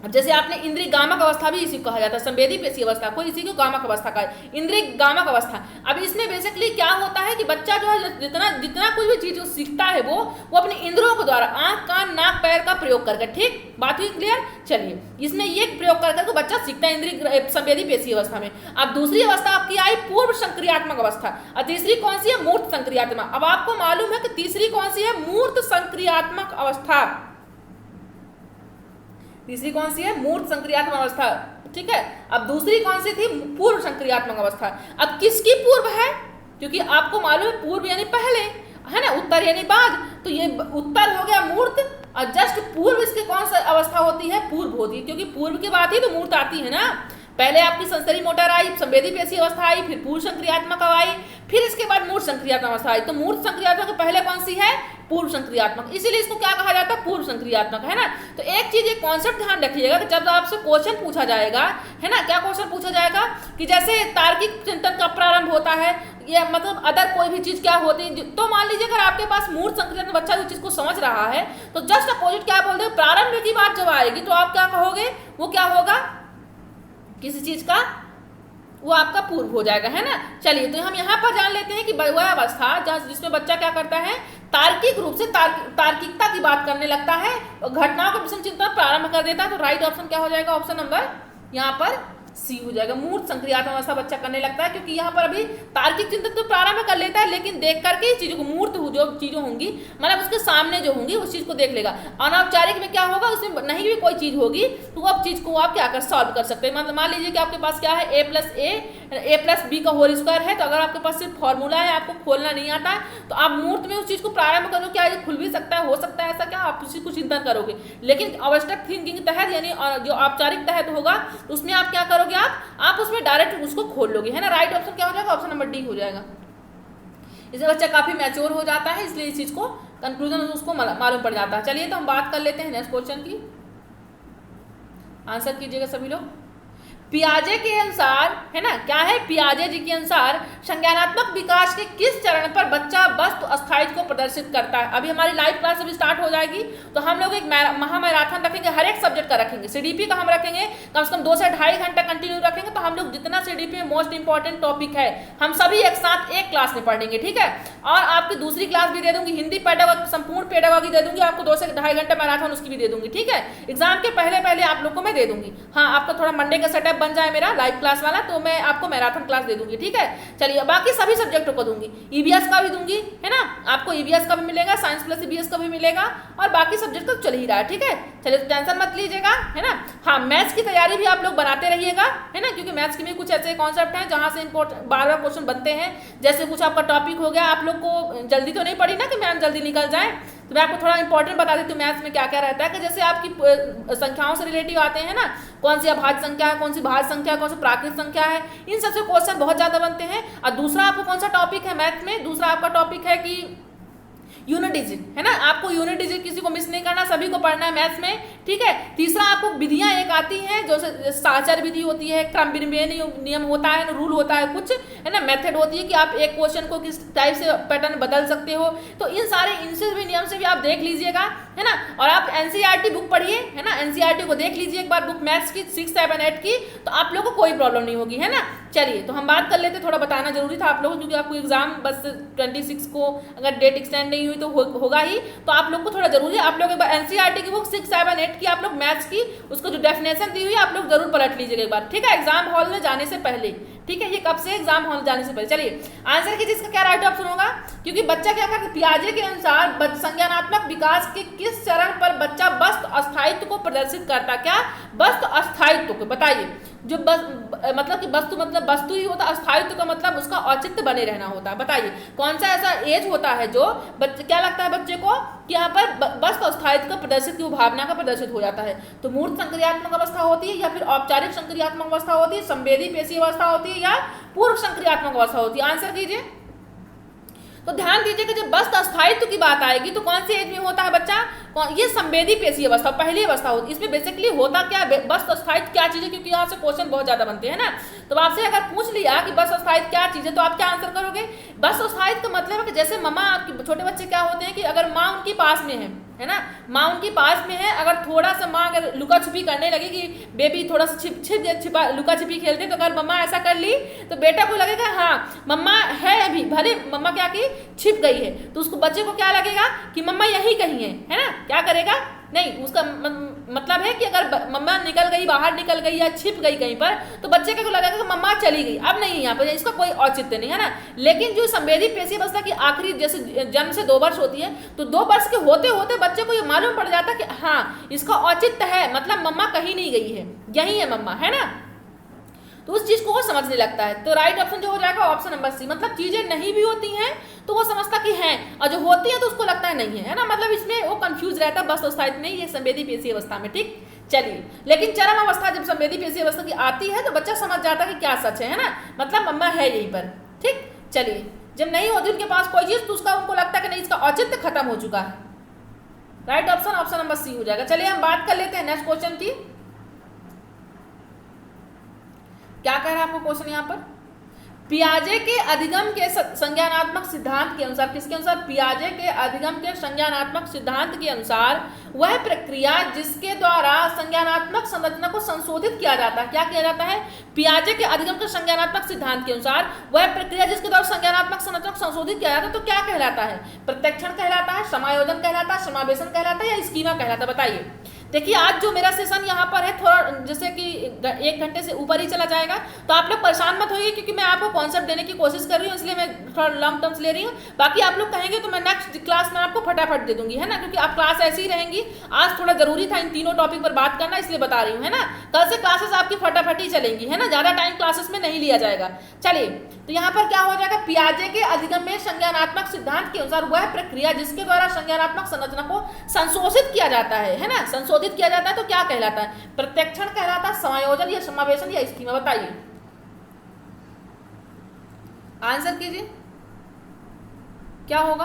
जैसे आपने इंद्रिय गामक अवस्था भी इसी को कहा जाता है, संवेदी पेशी अवस्था को इसी को गामक अवस्था का, इंद्रिय गामक अवस्था। अब इसमें बेसिकली क्या होता है कि बच्चा जो है जितना कुछ भी चीज सीखता है वो अपने इंद्रियों के द्वारा, आंख कान नाक पैर का प्रयोग करके, ठीक, बात हुई क्लियर। चलिए इसमें ये प्रयोग करके तो बच्चा सीखता है इंद्रिय संवेदी पेशी अवस्था में। अब दूसरी अवस्था आपकी आई पूर्व संक्रियात्मक अवस्था, और तीसरी कौन सी है, मूर्त संक्रियात्मक। अब आपको मालूम है कि तीसरी कौन सी है, मूर्त संक्रियात्मक अवस्था, तीसरी कौन सी है, मूर्त संक्रियात्मक अवस्था, ठीक है। अब दूसरी कौन सी थी, पूर्व संक्रियात्मक अवस्था। अब किसकी पूर्व है, क्योंकि आपको मालूम है पूर्व यानी पहले, है ना, उत्तर यानी बाद, तो ये उत्तर हो गया मूर्त, और जस्ट पूर्व इसके कौन सा अवस्था होती है, पूर्व होती है, क्योंकि पूर्व के बाद ही तो मूर्त आती है ना। पहले आपकी संसरी मोटर आई, संवेदी पेशी अवस्था आई, फिर पूर्व संक्रियात्मक आई, फिर इसके बाद मूर्त संक्रियात्मक अवस्था आई। तो मूर्त संक्रियात्मक पहले कौन सी है, पूर्व संक्रियात्मक, इसीलिए इसको क्या कहा जाता है, पूर्व संक्रियात्मक, है ना। तो एक चीज, एक कॉन्सेप्ट ध्यान रखिएगा कि जब आपसे क्वेश्चन पूछा जाएगा, है ना, क्या क्वेश्चन पूछा जाएगा कि जैसे तार्किक चिंतन का प्रारंभ होता है, या मतलब अदर कोई भी चीज क्या होती है, तो मान लीजिए अगर आपके पास मूर्त संक्रियात्मक बच्चा जो चीज को समझ रहा है, तो जस्ट अपोजिट क्या बोलते हैं, प्रारंभ की बात जब आएगी तो आप क्या कहोगे, वो क्या होगा, किसी चीज का वो आपका पूर्व हो जाएगा, है ना। चलिए तो हम यहाँ पर जान लेते हैं कि वह अवस्था जिसमें बच्चा क्या करता है, तार्किक रूप से तार्किकता की बात करने लगता है, घटनाओं का विषम चिंतन प्रारंभ कर देता है। तो राइट ऑप्शन क्या हो जाएगा, ऑप्शन नंबर यहाँ पर सी हो जाएगा, मूर्त संक्रियात्मक अवस्था बच्चा करने लगता है, क्योंकि यहाँ पर अभी तार्किक चिंतन तो प्रारंभ कर लेता है, लेकिन देख करके चीजों को, मूर्त जो चीजें होंगी, मतलब उसके सामने जो होंगी उस चीज को देख लेगा। अनौपचारिक में क्या होगा, उसमें नहीं भी कोई चीज होगी तो अब चीज को आप क्या कर सॉल्व कर सकते हैं। मतलब मान लीजिए कि आपके पास क्या है, ए प्लस बी का होल स्क्वायर है, तो अगर आपके पास सिर्फ फॉर्मूला है, आपको खोलना नहीं आता है, तो आप मूर्त में उस चीज को प्रारंभ करो, क्या ये खुल भी सकता है, हो सकता है ऐसा, क्या आप उसी को चिंतन करोगे। लेकिन आवश्यक थिंकिंग तहत यानी जो औपचारिक तहत होगा, उसमें आप क्या करोगे, आप उसमें डायरेक्ट उसको खोल लोगे, है ना। राइट ऑप्शन क्या हो जाएगा, ऑप्शन नंबर डी हो जाएगा। इससे बच्चा काफी मैच्योर हो जाता है, इसलिए इस चीज को कंक्लूजन उसको मालूम पड़ जाता है। चलिए तो हम बात कर लेते हैं नेक्स्ट क्वेश्चन की, आंसर कीजिएगा सभी लोग। पियाजे के अनुसार, है ना, क्या है, पियाजे जी के अनुसार संज्ञानात्मक विकास के किस चरण पर बच्चा वस्तु अस्थायित्व को प्रदर्शित करता है। अभी हमारी लाइव क्लास अभी स्टार्ट हो जाएगी, तो हम लोग एक महामैराथन रखेंगे, हर एक सब्जेक्ट का रखेंगे। सीडीपी का हम रखेंगे कम से कम 2 से ढाई घंटा कंटिन्यू रखेंगे, तो हम लोग जितना सीडीपी मोस्ट इंपॉर्टेंट टॉपिक है हम सभी एक साथ एक क्लास में पढ़ेंगे, ठीक है। और आपकी दूसरी क्लास भी दे दूंगी, हिंदी पेडागॉजी, संपूर्ण पेडागॉजी दे दूंगी आपको, 2 से ढाई घंटा मैराथन उसकी भी दे दूंगी, ठीक है। एग्जाम के पहले आप लोग को मैं दे दूंगी। हाँ, आपका थोड़ा मंडे का सेटअप बन जाए मेरा लाइव क्लास वाला, तो मैं आपको मैराथन क्लास दे दूंगी, ठीक है। चलिए बाकी सभी सब्जेक्टों को दूंगी, ईवीएस का भी दूंगी, है ना, आपको ईवीएस का भी मिलेगा, साइंस प्लस ईवीएस का भी मिलेगा, और बाकी सब्जेक्ट तो चल ही रहा है, ठीक है। चलिए टेंशन मत लीजिएगा, है ना। हाँ, मैथ्स की तैयारी भी आप लोग बनाते रहिएगा, है ना, क्योंकि मैथ्स के भी कुछ ऐसे कॉन्सेप्ट हैं जहां से इंपॉर्टेंट बार क्वेश्चन बनते हैं। जैसे कुछ आपका टॉपिक हो गया, आप लोग को जल्दी तो नहीं पड़ी ना कि मैम जल्दी निकल जाए, तो मैं आपको थोड़ा इंपॉर्टेंट बता देती हूँ मैथ्स में क्या क्या रहता है। कि जैसे आपकी संख्याओं से रिलेटिव आते हैं ना, कौन सी अभाज्य संख्या है, कौन सी भाज्य संख्या है, कौन सी प्राकृत संख्या है, इन सबसे क्वेश्चन बहुत ज्यादा बनते हैं। और दूसरा आपको कौन सा टॉपिक है मैथ में, दूसरा आपका टॉपिक है कि यूनिट डिजिट, है ना, आपको यूनिट डिजिट किसी को मिस नहीं करना, सभी को पढ़ना है मैथ्स में, ठीक है। तीसरा आपको विधियां एक आती हैं, जो साचर विधि होती है, क्रम नियम होता है, रूल होता है कुछ, है ना, मेथड होती है कि आप एक क्वेश्चन को किस टाइप से पैटर्न बदल सकते हो। तो इन सारे इनसे भी नियम से भी आप देख लीजिएगा, है ना। और आप एनसीईआरटी बुक पढ़िए, है ना, एनसीईआरटी को देख लीजिए एक बार, बुक मैथ्स की 6, 7, 8 की, तो आप लोगों को कोई प्रॉब्लम नहीं होगी, है ना। चलिए तो हम बात कर लेते, थोड़ा बताना जरूरी था आप लोगों को, क्योंकि आपको एग्जाम बस 26 को अगर डेट एक्सटेंड नहीं हुई तो होगा ही, तो आप लोग को थोड़ा जरूरी है। आप लोग एक बार एनसीईआरटी की बुक 6, 7, 8 की आप लोग मैथ्स की, उसको जो डेफिनेशन दी हुई है आप लोग जरूर पलट लीजिएगा एक बार, ठीक है, एग्जाम हॉल में जाने से पहले, ठीक है, ये कब से एग्जाम होने जाने से पहले। चलिए आंसर कीजिए इसका क्या राइट ऑप्शन होगा, क्योंकि बच्चा क्या करता है, पियाजे के अनुसार संज्ञानात्मक विकास के किस चरण पर बच्चा वस्तु अस्थायित्व को प्रदर्शित करता, क्या वस्तु अस्थायित्व को, बताइए। जो मतलब कि वस्तु मतलब वस्तु ही होता, अस्थायित्व का मतलब उसका औचित्य बने रहना होता है। बताइए कौन सा ऐसा एज होता है जो क्या लगता है बच्चे को कि यहाँ पर वस्तु अस्थायित्व का प्रदर्शित की भावना का प्रदर्शित हो जाता है। तो मूर्त संक्रियात्मक अवस्था होती है, या फिर औपचारिक संक्रियात्मक अवस्था होती है, संवेदी पेशी अवस्था होती है, या पूर्व संक्रियात्मक अवस्था होती है। आंसर कीजिए। तो ध्यान दीजिए कि जब वस्तु अस्थायित्व की बात आएगी तो कौन सी एज में होता है बच्चा, ये संवेदी पेशी अवस्था, पहली अवस्था होती है। इसमें बेसिकली होता क्या, वस्तु अस्थायित्व क्या चीज है, क्योंकि यहाँ से क्वेश्चन बहुत ज्यादा बनते हैं ना। तो आपसे अगर पूछ लिया कि वस्तु अस्थायित्व क्या चीज है, तो आप क्या आंसर करोगे। वस्तु अस्थायित्व का मतलब है कि जैसे मम्मा, आपकी छोटे बच्चे क्या होते हैं कि अगर माँ उनकी पास में है ना, माँ उनकी पास में है, अगर थोड़ा सा माँ अगर लुका छिपी करने लगी कि बेबी थोड़ा सा छिपा लुका छिपी खेलते, तो अगर मम्मा ऐसा कर ली तो बेटा को लगेगा हाँ मम्मा है अभी, भले मम्मा क्या की छिप गई है, तो उसको बच्चे को क्या लगेगा कि मम्मा यही कहीं है ना, क्या करेगा, नहीं उसका मतलब है कि अगर मम्मा निकल गई, बाहर निकल गई या छिप गई कहीं पर, तो बच्चे को लगेगा कि मम्मा चली गई, अब नहीं है यहाँ पर, इसका कोई औचित्य नहीं है ना। लेकिन जो संवेदी पेशी अवस्था की आखिरी जैसे जन्म से 2 वर्ष होती है, तो 2 वर्ष के होते होते बच्चे को ये मालूम पड़ जाता है कि हाँ इसका औचित्य है, मतलब मम्मा कहीं नहीं गई है, यही है मम्मा, है ना। तो उस चीज को वो समझने लगता है। तो राइट ऑप्शन जो हो जाएगा ऑप्शन नंबर सी, मतलब चीजें नहीं भी होती हैं तो वो समझता कि हैं, और जो होती है तो उसको लगता है नहीं है ना, मतलब इसमें वो कंफ्यूज रहता है बस अवस्थायित्व नहीं, ये संवेदी पेशी अवस्था में। ठीक, चलिए लेकिन चरम अवस्था जब संवेदी पेशी अवस्था की आती है तो बच्चा समझ जाता है कि क्या सच है ना, मतलब मम्मा है यहीं पर। ठीक, चलिए जब नहीं होती उनके पास कोई चीज तो उसका उनको लगता है कि नहीं इसका औचित्य खत्म हो चुका है। Right option option number C हो जाएगा। चलिए हम बात कर लेते हैं नेक्स्ट क्वेश्चन की। क्या कह रहा है आपको क्वेश्चन यहाँ पर, पियाजे के अधिगम के संज्ञानात्मक सिद्धांत के अनुसार, किसके अनुसार, पियाजे के अधिगम के संज्ञानात्मक सिद्धांत के अनुसार वह प्रक्रिया जिसके द्वारा संज्ञानात्मक संरचना को संशोधित किया जाता है, क्या किया जाता है, पियाजे के अधिगम के संज्ञानात्मक सिद्धांत के अनुसार वह प्रक्रिया जिसके द्वारा संज्ञानात्मक संरचना को संशोधित किया जाता है, तो क्या कहलाता है, प्रत्यक्षण कहलाता है, समायोजन कहलाता है, समावेशन कहलाता है, या स्कीमा कहलाता है। बताइए। देखिए आज जो मेरा सेशन यहाँ पर है थोड़ा जैसे कि 1 घंटे से ऊपर ही चला जाएगा, तो आप लोग परेशान मत होइए, क्योंकि मैं आपको कॉन्सेप्ट देने की कोशिश कर रही हूँ, इसलिए मैं थोड़ा लॉन्ग टर्म्स ले रही हूँ। बाकी आप लोग कहेंगे तो मैं नेक्स्ट क्लास में आपको फटाफट दे दूंगी, है ना, क्योंकि आप क्लास ऐसी ही रहेंगी। आज थोड़ा जरूरी था इन तीनों टॉपिक पर बात करना, इसलिए बता रही हूँ, है ना। कल से क्लासेस आपकी फटाफट ही चलेंगी, है ना, ज्यादा टाइम क्लासेस में नहीं लिया जाएगा। चलिए तो यहाँ पर क्या हो जाएगा, पियाजे के अधिगम में संज्ञानात्मक सिद्धांत के अनुसार वह प्रक्रिया जिसके द्वारा संज्ञानात्मक संरचना को संशोधित किया जाता है ना, संशोधित किया जाता है, तो क्या कहलाता है, प्रत्यक्षण कहलाता है, समायोजन या समावेशन या स्कीमा। बताइए, आंसर कीजिए क्या होगा।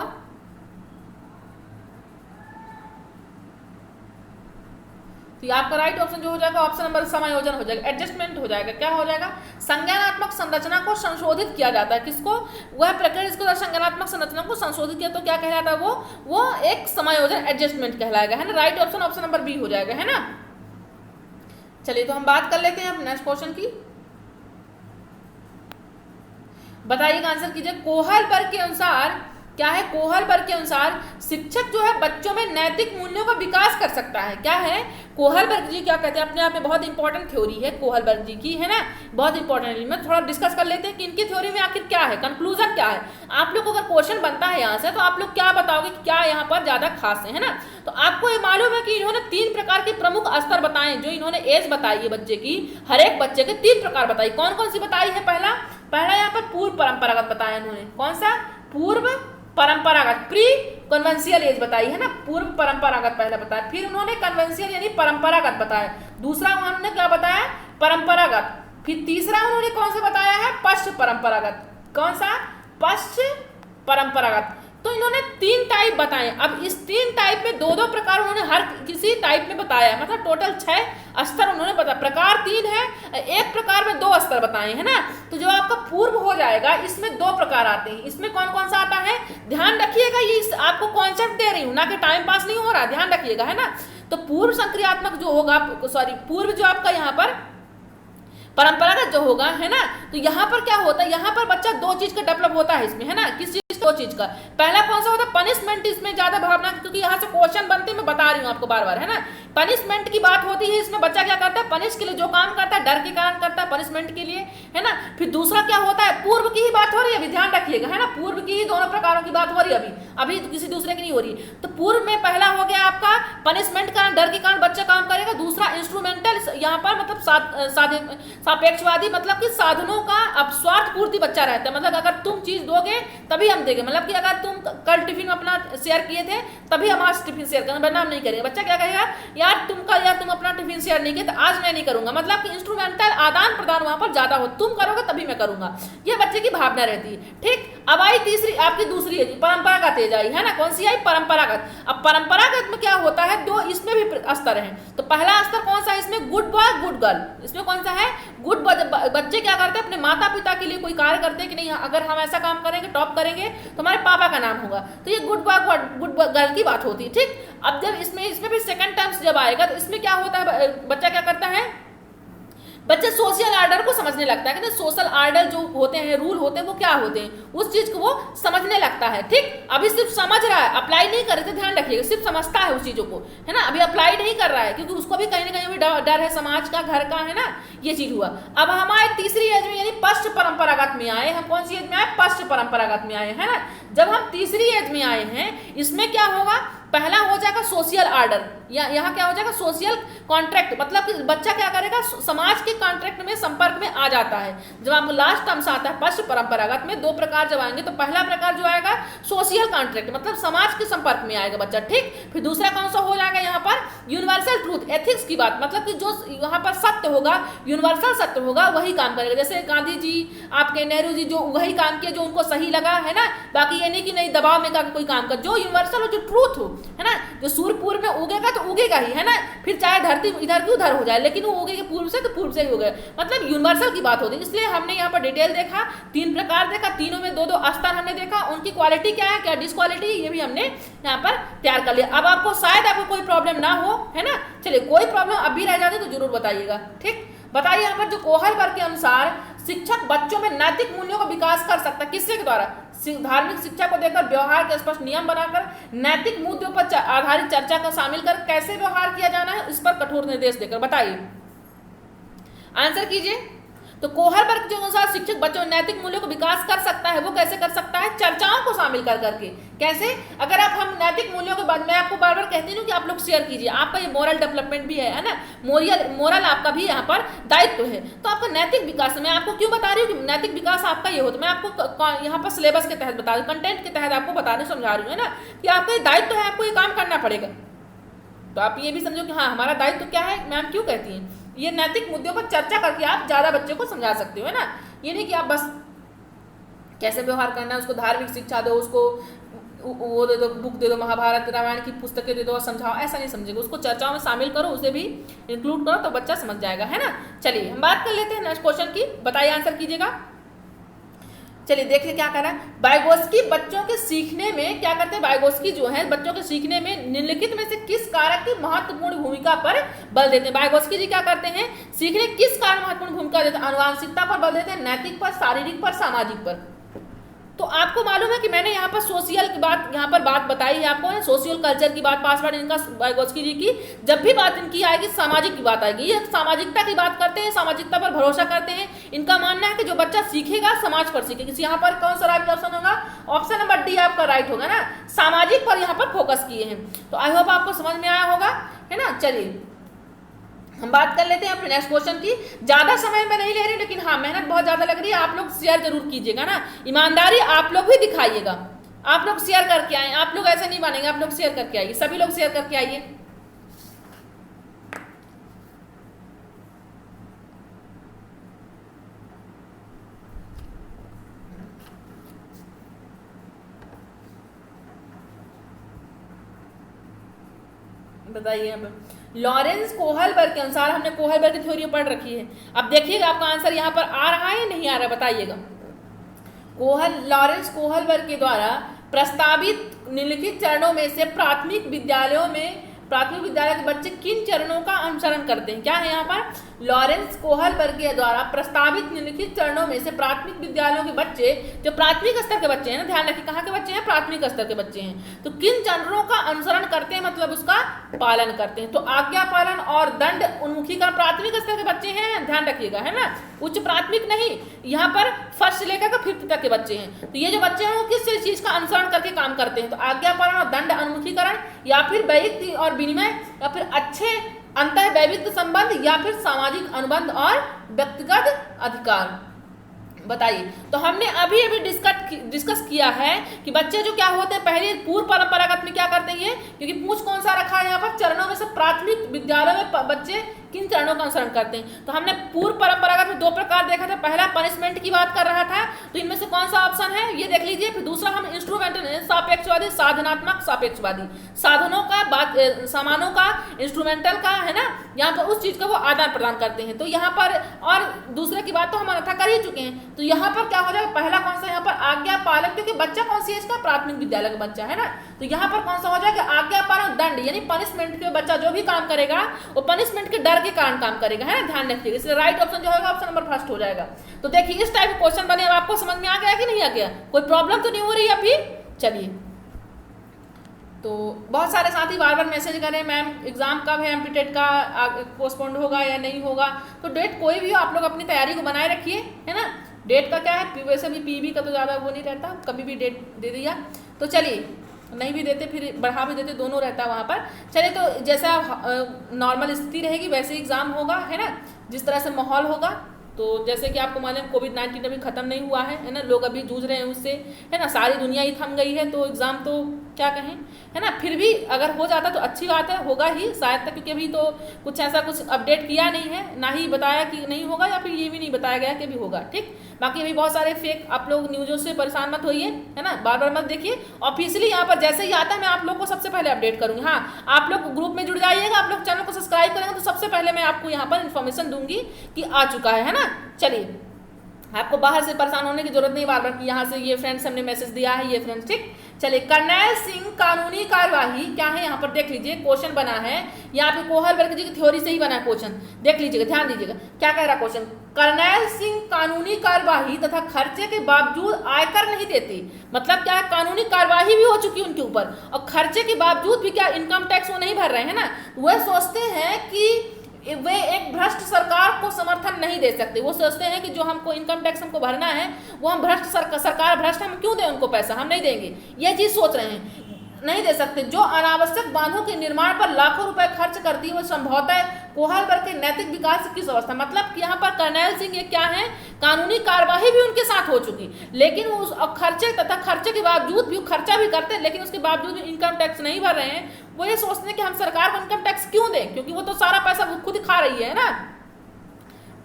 तो आपका राइट ऑप्शन जो हो जाएगा ऑप्शन नंबर समायोजन हो जाएगा, एडजस्टमेंट हो जाएगा। क्या हो जाएगा, संज्ञानात्मक संरचना को संशोधित किया जाता है, किसको, वह प्रक्रिया जिसके द्वारा संज्ञानात्मक संरचना को संशोधित किया, तो क्या कहलाता है, वो एक समायोजन एडजस्टमेंट कहलाएगा, है ना। Right option option number B हो जाएगा, है ना। चलिए तो हम बात कर लेते हैं नेक्स्ट क्वेश्चन की। बताइएगा, आंसर कीजिए। कोहल वर्ग के अनुसार क्या है, कोहल वर्ग के अनुसार शिक्षक जो है बच्चों में नैतिक मूल्यों का विकास कर सकता है। क्या है, कोहल वर्ग जी क्या कहते हैं, अपने आप में बहुत इंपॉर्टेंट थ्योरी है कोहल वर्ग जी की, है ना, बहुत इंपॉर्टेंट है। मैं थोड़ा डिस्कस कर लेते हैं कि इनकी थ्योरी में आखिर क्या है, कंक्लूजन क्या है। आप लोग को अगर क्वेश्चन बनता है यहाँ से तो आप लोग क्या बताओगे कि क्या यहाँ पर ज्यादा खास है ना। तो आपको ये मालूम है कि इन्होंने 3 प्रकार के प्रमुख स्तर बताए, जो इन्होंने एज बताई है बच्चे की, हर एक बच्चे के 3 प्रकार बताई। कौन कौन सी बताई है, पहला यहाँ पर पूर्व परंपरागत बताया इन्होंने, कौन सा, पूर्व परंपरागत, प्री कन्वेंशियल एज बताई है ना, पूर्व परंपरागत पहले बताया, फिर उन्होंने कन्वेंशियल यानी परंपरागत बताया, दूसरा उन्होंने क्या बताया, परंपरागत, फिर तीसरा उन्होंने कौन सा बताया है, पश्च परंपरागत। कौन सा, पश्च परंपरागत। तो इन्होंने 3 टाइप बताए। अब इस 3 टाइप में 2-2 प्रकार उन्होंने हर किसी टाइप में बताया है, मतलब टोटल 6 स्तर उन्होंने बताया। प्रकार 3 है, एक प्रकार में 2 स्तर बताए हैं ना। तो जो आपका पूर्व हो जाएगा इसमें 2 प्रकार आते हैं। इसमें कौन कौन सा आता है, ध्यान रखिएगा, ये आपको कॉन्सेप्ट दे रही हूँ ना कि टाइम पास नहीं हो रहा, ध्यान रखिएगा, है ना। तो पूर्व संक्रियात्मक जो होगा, पूर्व जो आपका यहाँ पर परंपरागत जो होगा, है ना, तो यहाँ पर क्या होता है, यहाँ पर बच्चा 2 चीज का डेवलप होता है इसमें, है ना। किस चीज दो चीज का। पहला कौन सा होता है, पनिशमेंट, इसमें ज्यादा भावना, क्योंकि यहाँ से क्वेश्चन बनते हैं, मैं बता रही हूँ आपको बार बार, है ना। पनिशमेंट की बात होती है, इसमें बच्चा क्या करता है, पनिश के लिए जो काम करता है डर के कारण करता है, पनिशमेंट के लिए, है ना। फिर दूसरा क्या होता है, पूर्व की ही बात हो रही है, अभी ध्यान रखिएगा, है ना, पूर्व की ही दोनों प्रकारों की बात हो रही है, अभी किसी दूसरे की नहीं हो रही। तो पूर्व में पहला हो गया आपका पनिशमेंट कारण, डर के कारण बच्चा काम करेगा। दूसरा इंस्ट्रूमेंटल, यहाँ पर मतलब सापेक्षवादी, मतलब कि साधनों का अब स्वार्थ पूर्ति बच्चा रहता है, मतलब अगर तुम चीज दोगे तभी हम देंगे, मतलब कि अगर तुम कल टिफिन अपना शेयर किए थे तभी हम आज टिफिन शेयर करेंगे, वरना हम नहीं करेंगे। बच्चा क्या कहेगा, यार तुम अपना टिफिन शेयर नहीं किए तो आज मैं नहीं करूंगा, मतलब कि इंस्ट्रूमेंटल आदान प्रदान वहां पर ज्यादा हो, तुम करोगे तभी मैं करूंगा, ये बच्चे की भावना रहती है। ठीक, अब आई तीसरी आपकी दूसरी है परंपरागत एज आई, है ना। कौन सी आई, परंपरागत। अब परंपरागत में क्या होता है, दो इसमें भी स्तर है। तो पहला स्तर कौन सा है इसमें, गुड बॉय गुड गर्ल, इसमें कौन सा है, गुड। बच्चे क्या करते हैं, अपने माता पिता के लिए कोई कार्य करते हैं कि नहीं, अगर हम ऐसा काम करेंगे, टॉप करेंगे तो हमारे पापा का नाम होगा, तो ये गुड बॉय गुड गर्ल की बात होती है। ठीक, अब जब इसमें भी सेकंड टर्म्स जब आएगा तो इसमें क्या होता है, बच्चा क्या करता है, बच्चे सोशल आर्डर को समझने लगता है, सोशल आर्डर जो होते हैं, रूल होते हैं, वो क्या होते हैं, उस चीज को वो समझने लगता है। ठीक, अभी सिर्फ समझ रहा है, अप्लाई नहीं कर रहे थे, ध्यान रखिएगा, सिर्फ समझता है उस चीजों को, है ना, अभी अप्लाई नहीं कर रहा है, क्योंकि उसको भी कहीं ना कहीं डर है समाज का, घर का, है ना, ये चीज हुआ। अब हम आए तीसरी एज में, यानी पश्च परंपरागत में आए हम। कौन सी एज में आए, पश्च परंपरागत में आए, है ना। जब हम तीसरी एज में आए हैं, इसमें क्या होगा, पहला हो जाएगा सोशल आर्डर, यहाँ क्या हो जाएगा, सोशल कॉन्ट्रैक्ट, मतलब कि बच्चा क्या करेगा, समाज के कॉन्ट्रैक्ट में संपर्क में आ जाता है। जब आपको लास्ट टर्म्स आता है पश्च परंपरागत में, दो प्रकार जब आएंगे, तो पहला प्रकार जो आएगा सोशल कॉन्ट्रैक्ट, मतलब समाज के संपर्क में आएगा बच्चा। ठीक, फिर दूसरा कौन सा हो जाएगा यहाँ पर, यूनिवर्सल ट्रूथ, एथिक्स की बात, मतलब कि जो यहाँ पर सत्य होगा, यूनिवर्सल सत्य होगा, वही काम करेगा। जैसे गांधी जी, आपके नेहरू जी, जो वही काम किया जो उनको सही लगा, है ना, बाकी ये नहीं कि नहीं दबाव में कोई काम कर, जो यूनिवर्सल हो, जो ट्रूथ हो, है ना, जो सूर्य पूर्व में उगेगा तो उगेगा ही, है ना, फिर चाहे धरती इधर की उधर हो जाए, लेकिन वो उगेगा पूर्व से तो पूर्व से ही उगे, मतलब यूनिवर्सल की बात होती है। इसलिए हमने यहाँ पर डिटेल देखा, तीन प्रकार देखा, तीनों में दो दो स्तर हमने देखा, उनकी क्वालिटी क्या है, क्या डिसक्वालिटी, ये भी हमने यहाँ पर तैयार कर लिया। अब आपको शायद आपको कोई प्रॉब्लम ना हो, है ना, चलिए कोई प्रॉब्लम अभी रह जाती तो जरूर बताइएगा। ठीक, बताइए यहाँ पर जो कोहलबर्ग के अनुसार शिक्षक बच्चों में नैतिक मूल्यों का विकास कर सकता है, किसके द्वारा, धार्मिक शिक्षा को देकर, व्यवहार के स्पष्ट नियम बनाकर, नैतिक मुद्दों पर आधारित चर्चा का शामिल कर, कैसे व्यवहार किया जाना है इस पर कठोर निर्देश देकर। बताइए, आंसर कीजिए। तो कोहलबर्ग के अनुसार शिक्षक बच्चों में नैतिक मूल्यों को विकास कर सकता है, वो कैसे कर सकता है, चर्चाओं को शामिल कर करके। कैसे, अगर आप हम नैतिक मूल्यों के बाद, मैं आपको बार बार कहती हूँ कि आप लोग शेयर कीजिए, आपका ये मोरल डेवलपमेंट भी है ना, मोरल आपका भी यहाँ पर दायित्व है, तो आपका नैतिक विकास, मैं आपको क्यों बता रही हूँ कि नैतिक विकास आपका ये हो, तो मैं आपको यहाँ पर सिलेबस के तहत बता रही हूँ, कंटेंट के तहत आपको बता रही समझा रही हूँ, है ना, कि आपका ये दायित्व है, आपको ये काम करना पड़ेगा। तो आप ये भी समझो कि हाँ, हमारा दायित्व क्या है, मैम क्यों कहती हैं, ये नैतिक मुद्दों पर चर्चा करके आप ज्यादा बच्चे को समझा सकते हो, है ना। ये नहीं कि आप बस कैसे व्यवहार करना है, उसको धार्मिक शिक्षा दो, उसको वो दे दो, बुक दे दो, महाभारत रामायण की पुस्तकें दे दो और समझाओ, ऐसा नहीं समझेगा, उसको चर्चाओं में शामिल करो, उसे भी इंक्लूड करो, तो बच्चा समझ जाएगा, है ना। चलिए हम बात कर लेते हैं नेक्स्ट क्वेश्चन की, बताइए, आंसर कीजिएगा। चलिए देखिए क्या कह रहा है, वाइगोत्स्की बच्चों के सीखने में क्या करते हैं, वाइगोत्स्की जो है बच्चों के सीखने में निम्नलिखित में से किस कारक की महत्वपूर्ण भूमिका पर बल देते हैं। वाइगोत्स्की जी क्या करते हैं, सीखने किस कारक महत्वपूर्ण भूमिका देते हैं, आनुवांशिकता पर बल देते हैं, नैतिक पर, शारीरिक पर, सामाजिक पर। तो आपको मालूम है कि मैंने यहाँ पर सोशल की बात, यहाँ पर बात बताई है आपको, सोशल कल्चर की बात, पासवर्ड इनका वाइगोत्स्की जी की, जब भी बात इनकी आएगी सामाजिक की बात आएगी, ये सामाजिकता की बात करते हैं, सामाजिकता पर भरोसा करते हैं। इनका मानना है कि जो बच्चा सीखेगा समाज पर सीखेगा। यहाँ पर कौन सा राइट ऑप्शन होगा, ऑप्शन नंबर डी आपका राइट होगा ना, सामाजिक पर यहाँ पर फोकस किए हैं। तो आई होप आपको समझ में आया होगा, है ना। चलिए हम बात कर लेते हैं अपने नेक्स्ट क्वेश्चन की। ज्यादा समय में नहीं ले रही, लेकिन हाँ मेहनत बहुत ज्यादा लग रही है, आप लोग शेयर जरूर कीजिएगा ना, ईमानदारी आप लोग भी दिखाइएगा, आप लोग शेयर करके आए, आप लोग ऐसे नहीं मानेंगे, आप लोग शेयर करके आइए, सभी लोग शेयर करके आइए। बताइए अब लॉरेंस कोहलबर्ग के अनुसार, हमने कोहलबर्ग की थ्योरी पढ़ रखी है, अब देखिएगा आपका आंसर यहाँ पर आ रहा है या नहीं आ रहा, बताइएगा। लॉरेंस कोहलबर्ग के द्वारा प्रस्तावित निम्नलिखित चरणों में से प्राथमिक विद्यालय के बच्चे किन चरणों का अनुसरण करते हैं। क्या है यहाँ पर, लॉरेंस कोहलबर्ग द्वारा प्रस्तावित निम्नलिखित चरणों में से प्राथमिक विद्यालयों के बच्चे, जो प्राथमिक स्तर के बच्चे हैं ना, ध्यान रखिए कहाँ के बच्चे हैं, प्राथमिक स्तर के बच्चे हैं, तो किन चरणों का अनुसरण करते हैं, मतलब उसका पालन करते हैं। तो आज्ञा पालन और दंड उन्मुखीकरण प्राथमिक स्तर के बच्चे हैं, ध्यान रखिएगा, है ना, उच्च प्राथमिक नहीं, यहाँ पर फर्स्ट से लेकर 5th तक के बच्चे हैं। तो ये जो बच्चे हैं वो किस चीज का अनुसरण करके काम करते हैं, तो आज्ञा पालन और दंड उन्मुखीकरण, या फिर वैयक्तिक और विनिमय, या फिर अच्छे अंतर वैयक्तिक संबंध, या फिर सामाजिक अनुबंध और व्यक्तिगत अधिकार। बताइए। तो हमने अभी अभी डिस्कस किया है कि बच्चे जो क्या होते हैं, पहले पूर्व परंपरागत में क्या करते हैं, क्योंकि पूछ कौन सा रखा है यहाँ पर, चरणों में से प्राथमिक विद्यालयों में बच्चे किन चरणों का अनुसरण करते हैं। तो हमने पूर्व परंपरागत में 2 प्रकार देखा था, पहला पनिशमेंट की बात कर रहा था, तो इनमें से कौन सा ऑप्शन है ये देख लीजिए। फिर दूसरा हम इंस्ट्रूमेंटल सापेक्षवादी, साधनात्मक सापेक्षवादी, साधनों का बात, सामानों का, इंस्ट्रूमेंटल का, है ना, यहाँ पर उस चीज का वो आदान प्रदान करते हैं। तो यहाँ पर और दूसरे की बात तो हम अन्यथा कर ही चुके हैं। तो यहाँ पर क्या हो जाएगा, पहला कौन सा यहाँ पर आज्ञा पालन, क्योंकि बच्चा कौन सी एज का, प्राथमिक विद्यालय का बच्चा है ना, तो यहाँ पर कौन सा हो जाएगा आज्ञा पालन, दंड यानी पनिशमेंट के बच्चा जो भी काम करेगा वो पनिशमेंट के डर के कारण काम करेगा, है ना, ध्यान रखिएगा। इसलिए राइट ऑप्शन जो होगा ऑप्शन नंबर फर्स्ट हो जाएगा। तो देखिए इस टाइप के क्वेश्चन बने, अब आपको समझ में आ गया कि नहीं आ गया, कोई प्रॉब्लम तो नहीं हो रही अभी। चलिए, तो बहुत सारे साथी बार बार मैसेज करें मैम एग्जाम कब है, एमपीटेट का पोस्टपोन्ड होगा या नहीं होगा। तो डेट कोई भी हो, आप लोग अपनी तैयारी को बनाए रखिए, है ना। डेट का क्या है, वैसे भी पीबी का तो ज़्यादा वो नहीं रहता, कभी भी डेट दे दिया। तो चलिए, नहीं भी देते फिर बढ़ा भी देते, दोनों रहता है वहाँ पर। चलिए, तो जैसा नॉर्मल स्थिति रहेगी वैसे ही एग्जाम होगा, है ना, जिस तरह से माहौल होगा। तो जैसे कि आपको मालूम कोविड-19 अभी खत्म नहीं हुआ है ना, लोग अभी जूझ रहे हैं उससे, है ना, सारी दुनिया ही थम गई है, तो एग्जाम तो क्या कहें, है ना। फिर भी अगर हो जाता तो अच्छी बात है, होगा ही शायद तक, क्योंकि अभी तो कुछ ऐसा कुछ अपडेट किया नहीं है, ना ही बताया कि नहीं होगा, या फिर ये भी नहीं बताया गया कि अभी होगा, ठीक। बाकी अभी बहुत सारे फेक आप लोग न्यूज़ों से परेशान मत होइए, है ना, बार बार मत देखिए। ऑफिशियली यहाँ पर जैसे ही आता है मैं आप लोग को सबसे पहले अपडेट करूँगी। हाँ, आप लोग ग्रुप में जुड़ जाइएगा, आप लोग चैनल को सब्सक्राइब करेंगे तो सबसे पहले मैं आपको यहाँ पर इन्फॉर्मेशन दूंगी कि आ चुका है ना। चलिए, आपको बाहर से परेशान होने की जरूरत नहीं बार बार कि यहाँ से ये फ्रेंड्स हमने मैसेज दिया है, ये फ्रेंड्स, ठीक। चलिए, कर्नैल सिंह कानूनी कार्यवाही क्या है, यहाँ पर देख लीजिए क्वेश्चन बना है, यहाँ पे कोहलबर्ग जी की थ्योरी से ही बना है क्वेश्चन, देख लीजिएगा, ध्यान दीजिएगा क्या कह रहा क्वेश्चन। कर्नैल सिंह कानूनी कार्यवाही तथा खर्चे के बावजूद आयकर नहीं देते, मतलब क्या है, कानूनी कार्यवाही भी हो चुकी है उनके ऊपर और खर्चे के बावजूद भी क्या इनकम टैक्स वो नहीं भर रहे हैं ना। वह सोचते हैं कि वे एक भ्रष्ट सरकार को समर्थन नहीं दे सकते, वो सोचते हैं कि जो हमको इनकम टैक्स हमको भरना है वो हम भ्रष्ट सरकार भ्रष्ट, हम क्यों दें उनको पैसा, हम नहीं देंगे, ये चीज सोच रहे हैं, नहीं दे सकते। जो अनावश्यक बांधों के निर्माण पर लाखों रुपए खर्च करती है वो संभवतः कोहलबर्ग के नैतिक विकास की किस अवस्था, मतलब कि यहाँ पर कर्नैल सिंह ये क्या है, कानूनी कार्यवाही भी उनके साथ हो चुकी, लेकिन वो खर्चे तथा खर्चे के बावजूद भी खर्चा भी करते हैं, लेकिन उसके बावजूद भी इनकम टैक्स नहीं भर रहे हैं। वो ये सोचते हैं कि हम सरकार को इनकम टैक्स क्यों दें, क्योंकि वो तो सारा पैसा वो खुद खा रही है ना,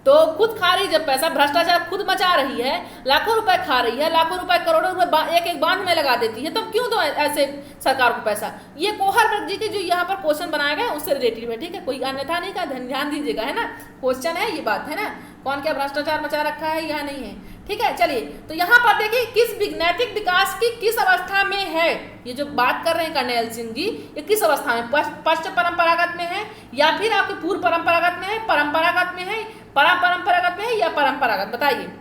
तो खुद खा रही, जब पैसा भ्रष्टाचार खुद मचा रही है, लाखों रुपए खा रही है, लाखों रुपए करोड़ों रुपए एक एक बांध में लगा देती है, तो क्यों दो ऐसे सरकार को पैसा। ये कोहलबर्ग जी के जो यहाँ पर क्वेश्चन बनाया गया उससे रिलेटेड है, ठीक है, कोई अन्यथा नहीं का, ध्यान दीजिएगा, है ना, क्वेश्चन है ये बात, है ना, कौन क्या भ्रष्टाचार मचा रखा है यह नहीं है, ठीक है। चलिए, तो यहाँ पर देखिए किस नैतिक विकास की किस अवस्था में है, ये जो बात कर रहे हैं कर्नैल सिंह जी, ये किस अवस्था में, पश्च परंपरागत में है या फिर आपके पूर्व परंपरागत में है, परंपरागत में है, परंपरागत में है या परंपरागत, बताइए,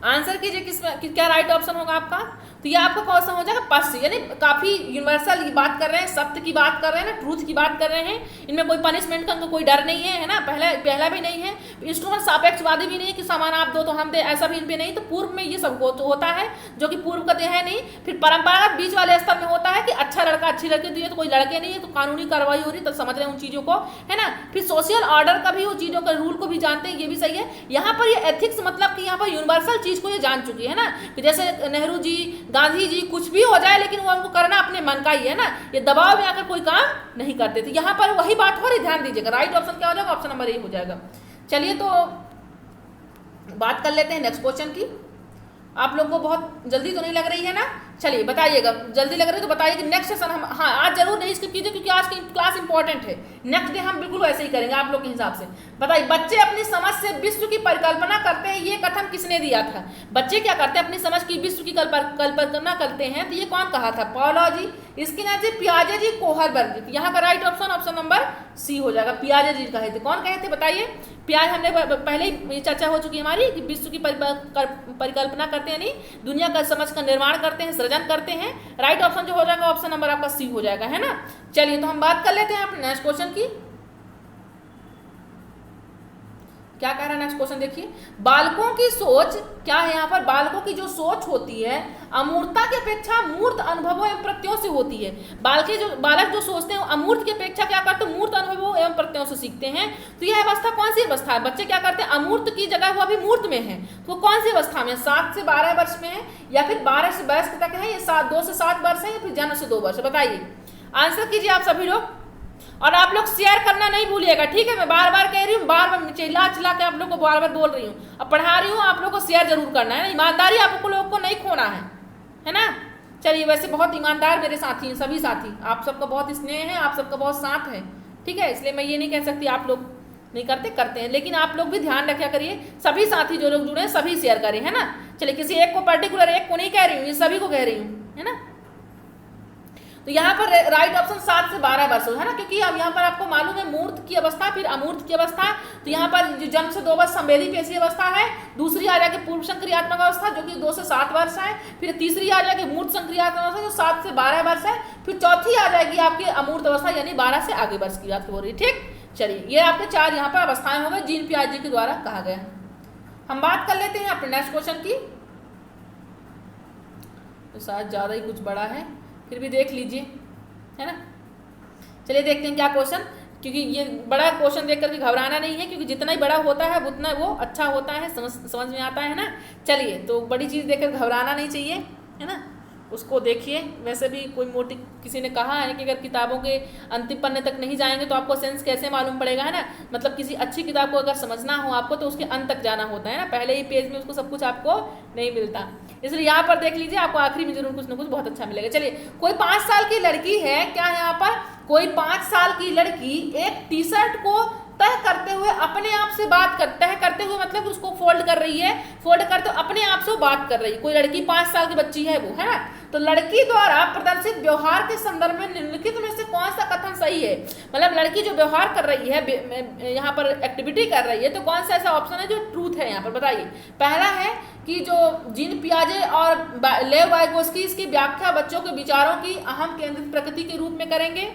आंसर कीजिए क्या राइट ऑप्शन होगा आपका। तो ये आपका कौन सा हो जाएगा, पश्च, यानी काफी यूनिवर्सल बात कर रहे हैं, सत्य की बात कर रहे हैं ना, ट्रूथ की बात कर रहे हैं, इनमें कोई पनिशमेंट का कोई डर नहीं है ना, पहला भी नहीं है, इंस्ट्रूमेंट सापेक्षवादी भी नहीं है कि सामान आप दो तो हम दे, ऐसा भी इनपे नहीं। तो पूर्व में ये सब होता है जो कि पूर्व का है नहीं। फिर परंपरागत बीच वाले स्तर में होता है कि अच्छा लड़का अच्छी लड़की दिए, तो कोई लड़के नहीं है तो कानूनी कार्रवाई हो रही, तो समझ रहे हैं उन चीजों को, है ना। फिर सोशल ऑर्डर का भी उन चीजों का रूल को भी जानते हैं, ये भी सही है। यहाँ पर ये एथिक्स मतलब कि यहाँ पर यूनिवर्सल चीज को ये जान चुकी है ना, कि जैसे नेहरू जी, गांधी जी, कुछ भी हो जाए लेकिन वो हमको करना अपने मन का ही है ना, ये दबाव में आकर कोई काम नहीं करते थे। यहाँ पर वही बात हो रही, ध्यान दीजिएगा, राइट ऑप्शन क्या हो जाएगा, ऑप्शन नंबर ए हो जाएगा। चलिए, तो बात कर लेते हैं नेक्स्ट क्वेश्चन की। आप लोग को बहुत जल्दी तो नहीं लग रही है ना, चलिए बताइएगा, जल्दी लग रही है तो बताइए कि नेक्स्ट सेशन हम, हाँ आज जरूर नहीं स्किप कीजिए क्योंकि आज की क्लास इंपॉर्टेंट है। नेक्स्ट डे हम बिल्कुल ऐसे ही करेंगे आप लोग के हिसाब से। बताइए, बच्चे अपनी समझ से विश्व की परिकल्पना करते हैं, ये कथन किसने दिया था? बच्चे क्या करते हैं? अपनी समझ की विश्व की कल्पना करते हैं, तो ये कौन कहा था? पाओलो जी, स्किनर जी, पियाजे जी, कोहलबर्ग जी। यहाँ का राइट ऑप्शन नंबर सी हो जाएगा। पियाजे जी कहे थे। कौन कहे थे बताइए? पियाजे, हमने पहले ही चर्चा हो चुकी है हमारी कि विश्व की परिकल्पना करते हैं, यानी दुनिया का समझ का निर्माण करते हैं, सृजन करते हैं। राइट ऑप्शन जो हो जाएगा ऑप्शन नंबर आपका सी हो जाएगा, है ना। चलिए तो हम बात कर लेते हैं अपने नेक्स्ट क्वेश्चन की। क्या कह रहा है नेक्स्ट क्वेश्चन देखिए। बालकों की सोच क्या है यहाँ पर? बालकों की जो सोच होती है अमूर्तता की अपेक्षा मूर्त अनुभवों एवं प्रत्ययों से होती है। बालक जो सोचते हैं अमूर्त की अपेक्षा क्या करते हैं? मूर्त अनुभवों एवं प्रत्ययों से सीखते हैं। तो यह अवस्था कौन सी अवस्था है? बच्चे क्या करते हैं? अमूर्त की जगह वो अभी मूर्त में है, तो कौन सी अवस्था में? 7 से 12 वर्ष में है, या फिर 12 से 22 तक है, या 2 से 7 वर्ष है, या फिर जन्म से 2 वर्ष? बताइए, आंसर कीजिए आप सभी लोग। और आप लोग शेयर करना नहीं भूलिएगा, ठीक है। मैं बार बार कह रही हूँ, बार बार चिल्ला चिल्ला के आप लोग को बार बार बोल रही हूँ, अब पढ़ा रही हूँ, आप लोग को शेयर जरूर करना है। ईमानदारी आप लोग को नहीं खोना है ना। चलिए, वैसे बहुत ईमानदार मेरे साथी हैं, सभी साथी, आप सबका बहुत स्नेह है, आप सबका बहुत साथ है, ठीक है। इसलिए मैं ये नहीं कह सकती आप लोग नहीं करते हैं, लेकिन आप लोग भी ध्यान रखा करिए। सभी साथी जो लोग जुड़े हैं सभी शेयर करें, है ना। चलिए, किसी एक को पर्टिकुलर एक को नहीं कह रही हूँ, ये सभी को कह रही हूँ, है ना। तो यहाँ पर राइट ऑप्शन 7 से 12 वर्ष है ना, क्योंकि अब यहाँ पर आपको मालूम है मूर्त की अवस्था फिर अमूर्त की अवस्था। तो यहाँ पर जो जन्म से 2 वर्ष संवेदी पेशी अवस्था है, दूसरी आ जाएगी पूर्व संक्रियात्मक अवस्था जो कि 2 से 7 वर्ष है, फिर तीसरी आ जाएगी मूर्त संक्रियात्मक अवस्था जो 7 से 12 वर्ष है, फिर चौथी आ जाएगी आपकी अमूर्त अवस्था यानी 12 से आगे वर्ष की बात हो रही है, ठीक। चलिए, ये आपके 4 यहाँ पर अवस्थाएं हो गए जीन पियाजे के द्वारा कहा गया। हम बात कर लेते हैं अपने नेक्स्ट क्वेश्चन की। तो शायद ज़्यादा ही कुछ बड़ा है, फिर भी देख लीजिए, है ना। चलिए देखते हैं क्या क्वेश्चन, क्योंकि ये बड़ा क्वेश्चन देख करके घबराना नहीं है, क्योंकि जितना ही बड़ा होता है उतना वो अच्छा होता है, समझ में आता है ना। चलिए, तो बड़ी चीज़ देखकर घबराना नहीं चाहिए, है ना। उसको देखिए। वैसे भी कोई मोटी किसी ने कहा है कि अगर किताबों के अंतिम पन्ने तक नहीं जाएंगे तो आपको सेंस कैसे मालूम पड़ेगा, है ना। मतलब किसी अच्छी किताब को अगर समझना हो आपको तो उसके अंत तक जाना होता है ना, पहले ही पेज में उसको सब कुछ आपको नहीं मिलता। इसलिए यहाँ पर देख लीजिए, आपको आखिरी में जरूर कुछ ना कुछ बहुत अच्छा मिलेगा। चलिए, कोई 5 साल की लड़की है, क्या है यहाँ पर? कोई 5 साल की लड़की एक टी शर्ट को तह करते हुए अपने आप से बात करते हुए मतलब उसको फोल्ड कर रही है, फोल्ड करते हुए अपने आप से वो बात कर रही है। कोई लड़की 5 साल की बच्ची है वो, है ना। तो लड़की द्वारा प्रदर्शित व्यवहार के संदर्भ में निम्नलिखित में से कौन सा कथन सही है? मतलब लड़की जो व्यवहार कर रही है, यहाँ पर एक्टिविटी कर रही है, तो कौन सा ऐसा ऑप्शन है जो ट्रूथ है यहाँ पर? बताइए। पहला है कि जो जीन पियाजे और लेव वाइगोस्की इसकी व्याख्या बच्चों के विचारों की अहम केंद्रित प्रकृति के रूप में करेंगे,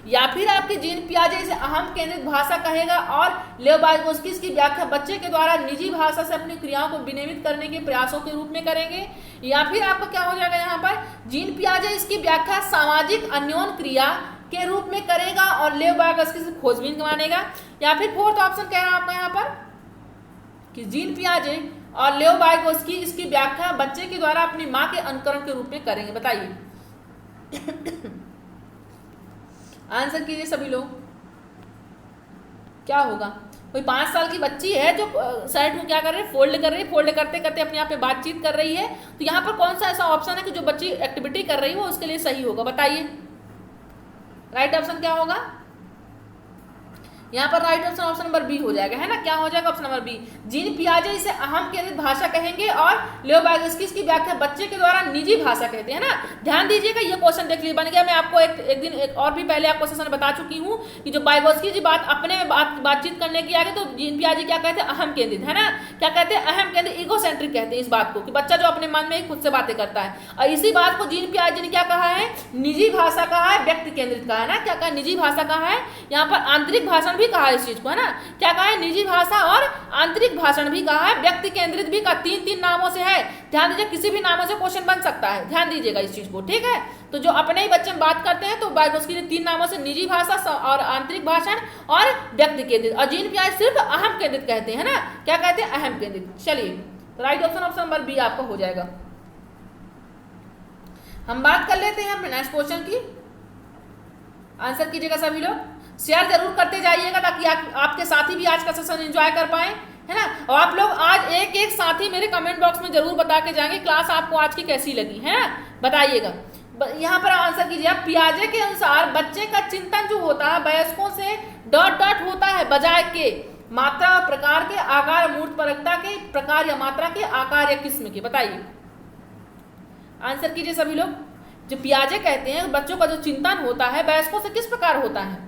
या फिर आपके जीन पियाजे इसे अहम केंद्रित भाषा कहेगा और लेव वाइगोस्की इसकी व्याख्या बच्चे के द्वारा निजी भाषा से अपनी क्रियाओं को विनियमित करने के प्रयासों के रूप में करेंगे, या फिर आपका क्या हो जाएगा यहाँ पर? जीन पियाजे इसकी व्याख्या सामाजिक अन्योन क्रिया के रूप में करेगा और लेव वाइगोस्की से खोजबीन मानेगा, या फिर फोर्थ ऑप्शन कह रहा है आपका यहाँ पर कि जीन पियाजे और लेव वाइगोस्की इसकी व्याख्या बच्चे के द्वारा अपनी माँ के अनुकरण के रूप में करेंगे। बताइए, आंसर कीजिए सभी लोग, क्या होगा? कोई 5 साल की बच्ची है जो शर्ट को क्या कर रही है? फोल्ड कर रही है, फोल्ड करते करते अपने आप में बातचीत कर रही है। तो यहाँ पर कौन सा ऐसा ऑप्शन है कि जो बच्ची एक्टिविटी कर रही है वो उसके लिए सही होगा? बताइए, राइट ऑप्शन क्या होगा यहाँ पर? राइट ऑप्शन नंबर बी हो जाएगा, है ना। क्या हो जाएगा? Option number B. जीन पियाजे इसे अहम केंद्रित भाषा कहेंगे और लेव वाइगोस्की इसकी व्याख्या बच्चे के द्वारा निजी भाषा कहते हैं ना। ध्यान दीजिएगा, ये क्वेश्चन देख लीजिए बन गया। मैं आपको एक दिन और भी पहले आपको सेशन बता चुकी हूँ कि जो वाइगोस्की जी अपने में बातचीत करने की आगे, तो जीन पियाजे क्या कहते हैं? अहम केंद्रित, है ना। क्या कहते हैं? अहम केंद्रित, इगोसेंट्रिक कहते हैं इस बात को, कि बच्चा जो अपने मन में ही खुद से बातें करता है। और इसी बात को जीन पियाजे ने क्या कहा है? निजी भाषा कहा है, व्यक्ति केंद्रित कहा है ना। क्या कहा? निजी भाषा कहा है, यहाँ पर आंतरिक भाषण भी कहा है इस चीज को, है ना। क्या कहा है? निजी भाषा और आंतरिक भाषण भी कहा है, व्यक्ति केंद्रित भी कहा। 3 नामों से है, ध्यान दीजिए, किसी भी नामों से क्वेश्चन बन सकता है, ध्यान दीजिएगा इस चीज को, ठीक है। तो जो अपने ही बच्चे बात करते हैं तो वाइगोस्की ने 3 नामों से निजी भाषा और आंतरिक भाषण और व्यक्ति केंद्रित, और जीन पियाजे सिर्फ अहम केंद्रित कहते हैं ना। क्या कहते हैं? अहम केंद्रित। चलिए, तो राइट ऑप्शन नंबर बी आपका हो जाएगा। हम बात कर लेते हैं अपने नेक्स्ट क्वेश्चन की। आंसर कीजिएगा सभी लोग, शेयर जरूर करते जाइएगा ताकि आपके साथी भी आज का सेशन एंजॉय कर पाए, है ना। और आप लोग आज एक एक साथी मेरे कमेंट बॉक्स में जरूर बता के जाएंगे क्लास आपको आज की कैसी लगी, है ना, बताइएगा। यहाँ पर आंसर कीजिए आप। पियाजे के अनुसार बच्चे का चिंतन जो होता है वयस्कों से डॉट डॉट होता है बजाय के मात्रा और प्रकार के, आकार मूर्तपरकता के, प्रकार या मात्रा के, आकार या किस्म के। बताइए, आंसर कीजिए सभी लोग। जो पियाजे कहते हैं बच्चों का जो चिंतन होता है वयस्कों से किस प्रकार होता है,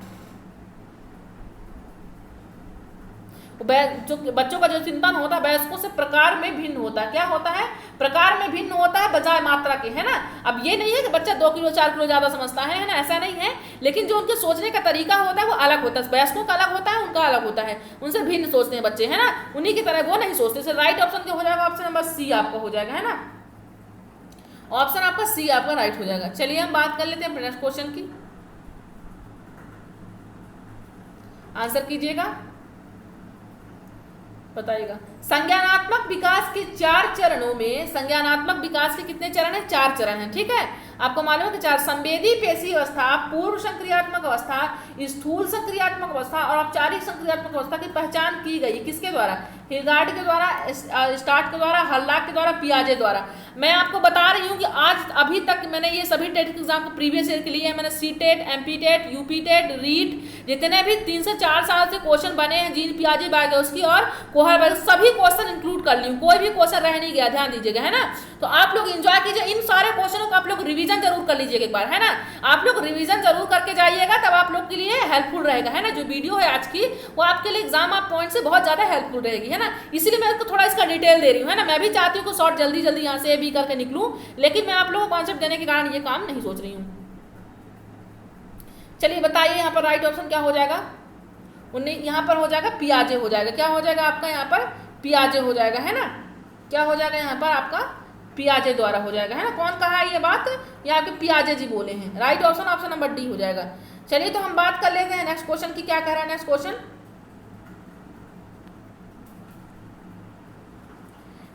जो बच्चों का जो चिंतन होता है वयस्कों से प्रकार में भिन्न होता है। क्या होता है, प्रकार में भिन्न होता है बजाय मात्रा के, है ना। अब ये नहीं है कि बच्चा 2 किलो 4 किलो ज्यादा समझता है ना, ऐसा नहीं है, लेकिन जो उनके सोचने का तरीका होता है वो अलग होता है। वयस्कों का अलग होता है, उनका अलग होता है, उनसे भिन्न सोचते हैं बच्चे, है ना, उन्हीं की तरह वो नहीं सोचते। राइट ऑप्शन क्या हो जाएगा, ऑप्शन नंबर सी आपका हो जाएगा, है ना, ऑप्शन आपका सी आपका राइट हो जाएगा। चलिए हम बात कर लेते हैं नेक्स्ट क्वेश्चन की, आंसर कीजिएगा, बताइएगा। संज्ञानात्मक विकास के 4 चरणों में, संज्ञानात्मक विकास के कितने चरण हैं, 4 चरण हैं, ठीक है। आपको मालूम है कि 4, संवेदी पेशी अवस्था, पूर्व संक्रियात्मक अवस्था, स्थूल संक्रियात्मक अवस्था और औपचारिक संक्रियात्मक अवस्था की पहचान की गई। किसके द्वारा, हिलगार्ड के द्वारा, स्टार्ट के द्वारा, हल्लाक के द्वारा, पियाजे द्वारा। मैं आपको बता रही हूँ कि आज अभी तक मैंने ये सभी टेट एग्जाम को प्रीवियस ईयर के लिए मैंने C TET, MP TET, UP TET, REET, जितने भी 3 से 4 साल से क्वेश्चन बने हैं जीन पियाजे बायोगोस्की और कोहलबर्ग, सभी क्वेश्चन इंक्लूड कर ली हूँ, कोई भी क्वेश्चन रह नहीं गया, ध्यान दीजिएगा, है ना। तो आप लोग एंजॉय कीजिए, इन सारे क्वेश्चनों को आप लोग रिवीजन जरूर कर लीजिएगा एक बार, है ना। आप लोग रिवीजन जरूर करके जाइएगा, तब आप लोग के लिए हेल्पफुल रहेगा, है ना। जो वीडियो है आज की वो आपके लिए एग्जाम आप पॉइंट से बहुत ज्यादा हेल्पफुल रहेगी, है ना। इसीलिए मैं इसको थोड़ा इसका डिटेल दे रही हूँ, है ना। मैं भी चाहती हूँ कि शॉर्ट जल्दी जल्दी यहाँ से भी करके निकलूँ, लेकिन मैं आप लोगों को कॉन्सेप्ट देने के कारण ये काम नहीं सोच रही हूँ। चलिए बताइए यहाँ पर राइट ऑप्शन क्या हो जाएगा, यहाँ पर हो जाएगा पियाजे हो जाएगा। क्या हो जाएगा आपका यहाँ पर, पियाजे हो जाएगा, है ना। क्या हो जाएगा यहाँ पर आपका, पियाजे द्वारा हो जाएगा, है ना। कौन कहा है ये बात, ये आपके पियाजे जी बोले हैं। Right option option number D हो जाएगा। चलिए तो हम बात कर लेते हैं नेक्स्ट क्वेश्चन की, क्या कह रहा है नेक्स्ट क्वेश्चन।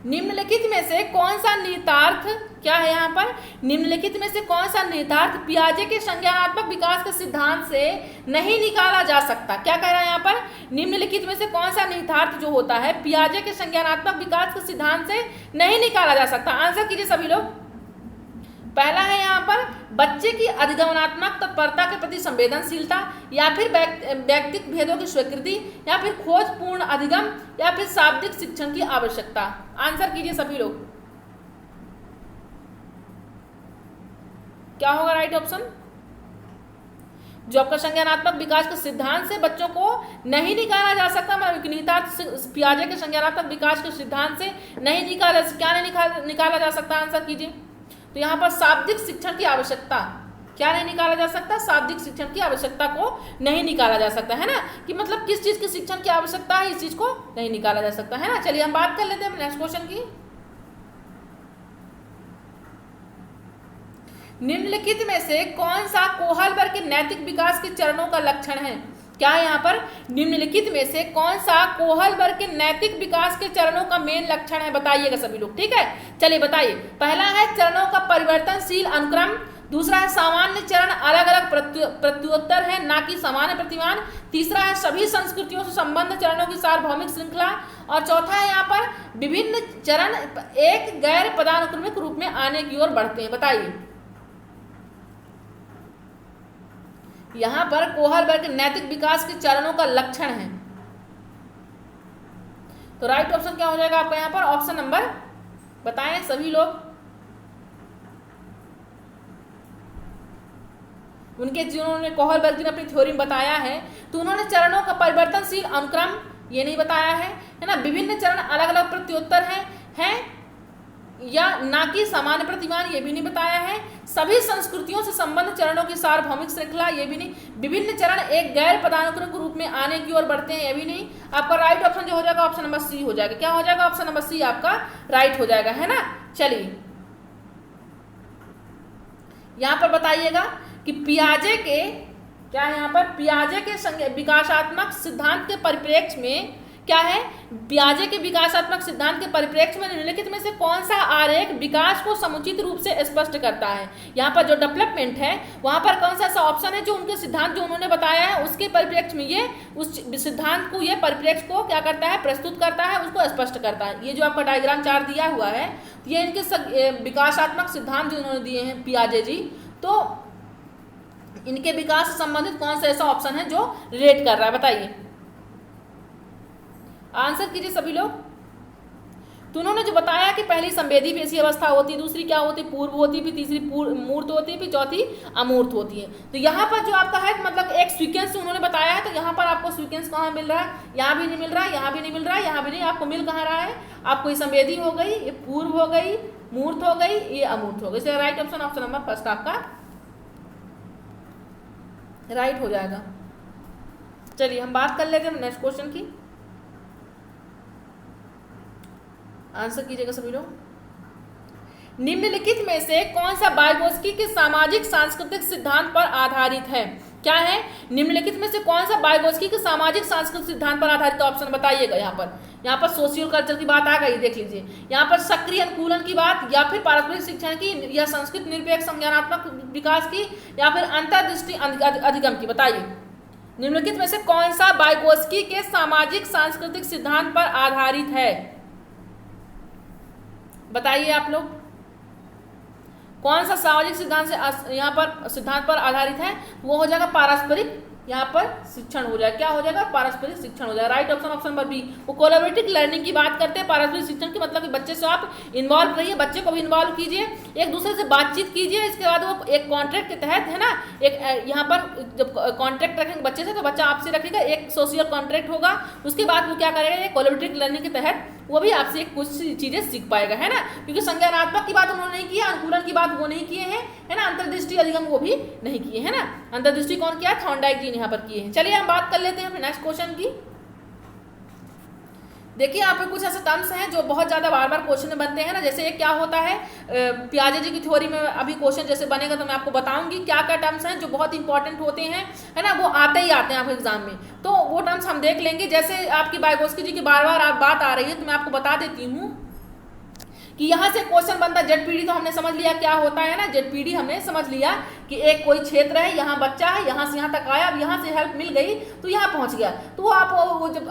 निम्नलिखित में से कौन सा निहितार्थ, क्या है यहाँ पर, निम्नलिखित में से कौन सा निहितार्थ पियाजे के संज्ञानात्मक विकास के सिद्धांत से नहीं निकाला जा सकता। क्या कह रहा है यहाँ पर, निम्नलिखित में से कौन सा निहितार्थ जो होता है पियाजे के संज्ञानात्मक विकास के सिद्धांत से नहीं निकाला जा सकता। आंसर कीजिए सभी लोग। पहला है यहाँ पर बच्चे की अधिगमनात्मक तत्परता के प्रति संवेदनशीलता, या फिर व्यक्तिक भेदों की स्वीकृति, या फिर खोजपूर्ण अधिगम, या फिर शाब्दिक शिक्षण की आवश्यकता। आंसर कीजिए सभी लोग, क्या होगा राइट ऑप्शन। जो आपका संज्ञानात्मक विकास के सिद्धांत से बच्चों को नहीं निकाला जा सकता, मतलब निहितार्थ पियाजे के संज्ञानात्मक विकास के सिद्धांत से नहीं निकाला, क्या नहीं निकाला जा सकता। आंसर कीजिए। तो यहाँ पर शाब्दिक शिक्षण की आवश्यकता, क्या नहीं निकाला जा सकता, शाब्दिक शिक्षण की आवश्यकता को नहीं निकाला जा सकता, है ना। कि मतलब किस चीज की शिक्षण की आवश्यकता है, इस चीज को नहीं निकाला जा सकता, है ना। चलिए हम बात कर लेते हैं नेक्स्ट क्वेश्चन की। निम्नलिखित में से कौन सा कोहलबर्ग के नैतिक विकास के चरणों का लक्षण है। क्या है यहाँ पर, निम्नलिखित में से कौन सा कोहलबर्ग के नैतिक विकास के चरणों का मेन लक्षण है, बताइएगा सभी लोग, ठीक है। चलिए बताइए। पहला है चरणों का परिवर्तनशील अनुक्रम, दूसरा है सामान्य चरण अलग अलग प्रत्युत्तर है ना कि सामान्य प्रतिमान, तीसरा है सभी संस्कृतियों से संबंध चरणों की सार्वभौमिक श्रृंखला, और चौथा है यहाँ पर विभिन्न चरण एक गैर पदानुक्रमिक रूप में आने की ओर बढ़ते हैं। बताइए यहाँ पर कोहलबर्ग के नैतिक विकास के चरणों का लक्षण है, तो राइट ऑप्शन क्या हो जाएगा आपका यहाँ पर, ऑप्शन नंबर, बताएं सभी लोग। उनके जिन्होंने कोहलबर्ग ने अपनी थ्योरी में बताया है, तो उन्होंने चरणों का परिवर्तनशील अनुक्रम ये नहीं बताया है ना। विभिन्न चरण अलग अलग प्रत्युत्तर हैं या ना कि सामान्य प्रतिमान, ये भी नहीं बताया है। सभी संस्कृतियों से संबंध चरणों की सार्वभौमिक श्रृंखला, ये भी नहीं। विभिन्न चरण एक गैर पदानुक्रमिक रूप में आने की ओर बढ़ते हैं, ये भी नहीं। आपका राइट ऑप्शन जो हो जाएगा ऑप्शन नंबर सी हो जाएगा। क्या हो जाएगा, ऑप्शन नंबर सी आपका राइट हो जाएगा, है ना। चलिए यहां पर बताइएगा कि पियाजे के, क्या है यहाँ पर, पियाजे के विकासात्मक सिद्धांत के परिप्रेक्ष्य में क्या है, पियाजे के विकासात्मक सिद्धांत के परिप्रेक्ष्य में निम्नलिखित में से कौन सा आरेख विकास को समुचित रूप से स्पष्ट करता है। यहाँ पर जो डेवलपमेंट है वहाँ पर कौन सा ऐसा ऑप्शन है जो उनके सिद्धांत जो उन्होंने बताया है उसके परिप्रेक्ष्य में ये उस सिद्धांत को, ये परिप्रेक्ष्य को क्या करता है, प्रस्तुत करता है, उसको स्पष्ट करता है। ये जो आपका डायग्राम चार्ट दिया हुआ है ये इनके विकासात्मक सिद्धांत जो उन्होंने दिए हैं पियाजे जी, तो इनके विकास से संबंधित कौन सा ऐसा ऑप्शन है जो रिलेट कर रहा है, बताइए, आंसर कीजिए सभी लोग। तो उन्होंने जो बताया कि पहली संवेदी पेशी अवस्था होती है, दूसरी क्या होती है, पूर्व होती है, फिर तीसरी मूर्त होती है, फिर चौथी अमूर्त होती है। तो यहाँ पर जो आपका है मतलब एक सीक्वेंस उन्होंने बताया है, तो यहाँ पर आपको सीक्वेंस कहाँ मिल रहा है, यहाँ भी नहीं मिल रहा है, यहाँ भी नहीं मिल रहा है, यहाँ भी नहीं, आपको मिल कहाँ रहा है, आपको ये संवेदी हो गई, ये पूर्व हो गई, मूर्त हो गई, ये अमूर्त हो गई। इसलिए right option option number first आपका राइट हो जाएगा। चलिए हम बात कर लेते हैं नेक्स्ट क्वेश्चन की, आंसर कीजिएगा सभी लोग। निम्नलिखित में से कौन सा वाइगोत्स्की के सामाजिक सांस्कृतिक सिद्धांत पर आधारित है। क्या है, निम्नलिखित में से कौन सा वाइगोत्स्की के सामाजिक सांस्कृतिक सिद्धांत पर आधारित ऑप्शन बताइएगा। यहाँ पर सोशियल कल्चर की बात आ गई, देख लीजिए, यहाँ पर सक्रिय अनुकूलन की बात, या फिर पारस्परिक शिक्षण की, या संस्कृत निरपेक्ष संज्ञानात्मक विकास की, या फिर अंतर्दृष्टि अधिगम की, बताइए निम्नलिखित में से कौन सा वाइगोत्स्की के सामाजिक सांस्कृतिक सिद्धांत पर आधारित है, बताइए आप लोग, कौन सा सामाजिक सिद्धांत से यहाँ पर सिद्धांत पर आधारित है। वो हो जाएगा पारस्परिक, यहाँ पर शिक्षण हो जाएगा, क्या हो जाएगा, पारस्परिक शिक्षण हो जाएगा। Right option option number B. वो कोलैबोरेटिव लर्निंग की बात करते हैं। पारस्परिक शिक्षण की मतलब कि बच्चे से आप इन्वॉल्व रहिए, बच्चे को भी इन्वॉल्व कीजिए, एक दूसरे से बातचीत कीजिए, इसके बाद वो एक कॉन्ट्रैक्ट के तहत है ना, एक यहाँ पर जब कॉन्ट्रैक्ट रखेंगे बच्चे से तो बच्चा आपसे रखेगा, एक सोशल कॉन्ट्रैक्ट होगा, उसके बाद वो क्या करेगा, कोलैबोरेटिव लर्निंग के तहत वो भी आपसे कुछ चीजें सीख पाएगा, है ना, क्योंकि संज्ञानात्मक की बात उन्होंने नहीं किया, अनुकूलन की बात वो नहीं किए हैं, है ना, अंतर्दृष्टि अधिगम वो भी नहीं किए, है ना, अंतर्दृष्टि कौन किया, थॉर्नडाइक जी ने यहाँ पर किए हैं। चलिए हम बात कर लेते हैं नेक्स्ट क्वेश्चन की। देखिए यहाँ पे कुछ ऐसे टर्म्स हैं जो बहुत ज़्यादा बार बार क्वेश्चन में बनते हैं ना, जैसे एक क्या होता है, पियाजे जी की थ्योरी में अभी क्वेश्चन जैसे बनेगा तो मैं आपको बताऊंगी क्या क्या टर्म्स हैं जो बहुत इंपॉर्टेंट होते हैं, है ना, वो आते ही आते हैं आपके एग्जाम में, तो वो टर्म्स हम देख लेंगे। जैसे आपकी वाइगोत्स्की जी की बार बार आप बात आ रही है तो मैं आपको बता देती हूँ कि यहाँ से क्वेश्चन बनता है जेडपीडी, तो हमने समझ लिया क्या होता है ना, जेडपीडी हमने समझ लिया कि एक कोई क्षेत्र है, यहाँ बच्चा है, यहाँ से यहाँ तक आया, अब यहाँ से हेल्प मिल गई तो यहाँ पहुँच गया, तो आप वो जब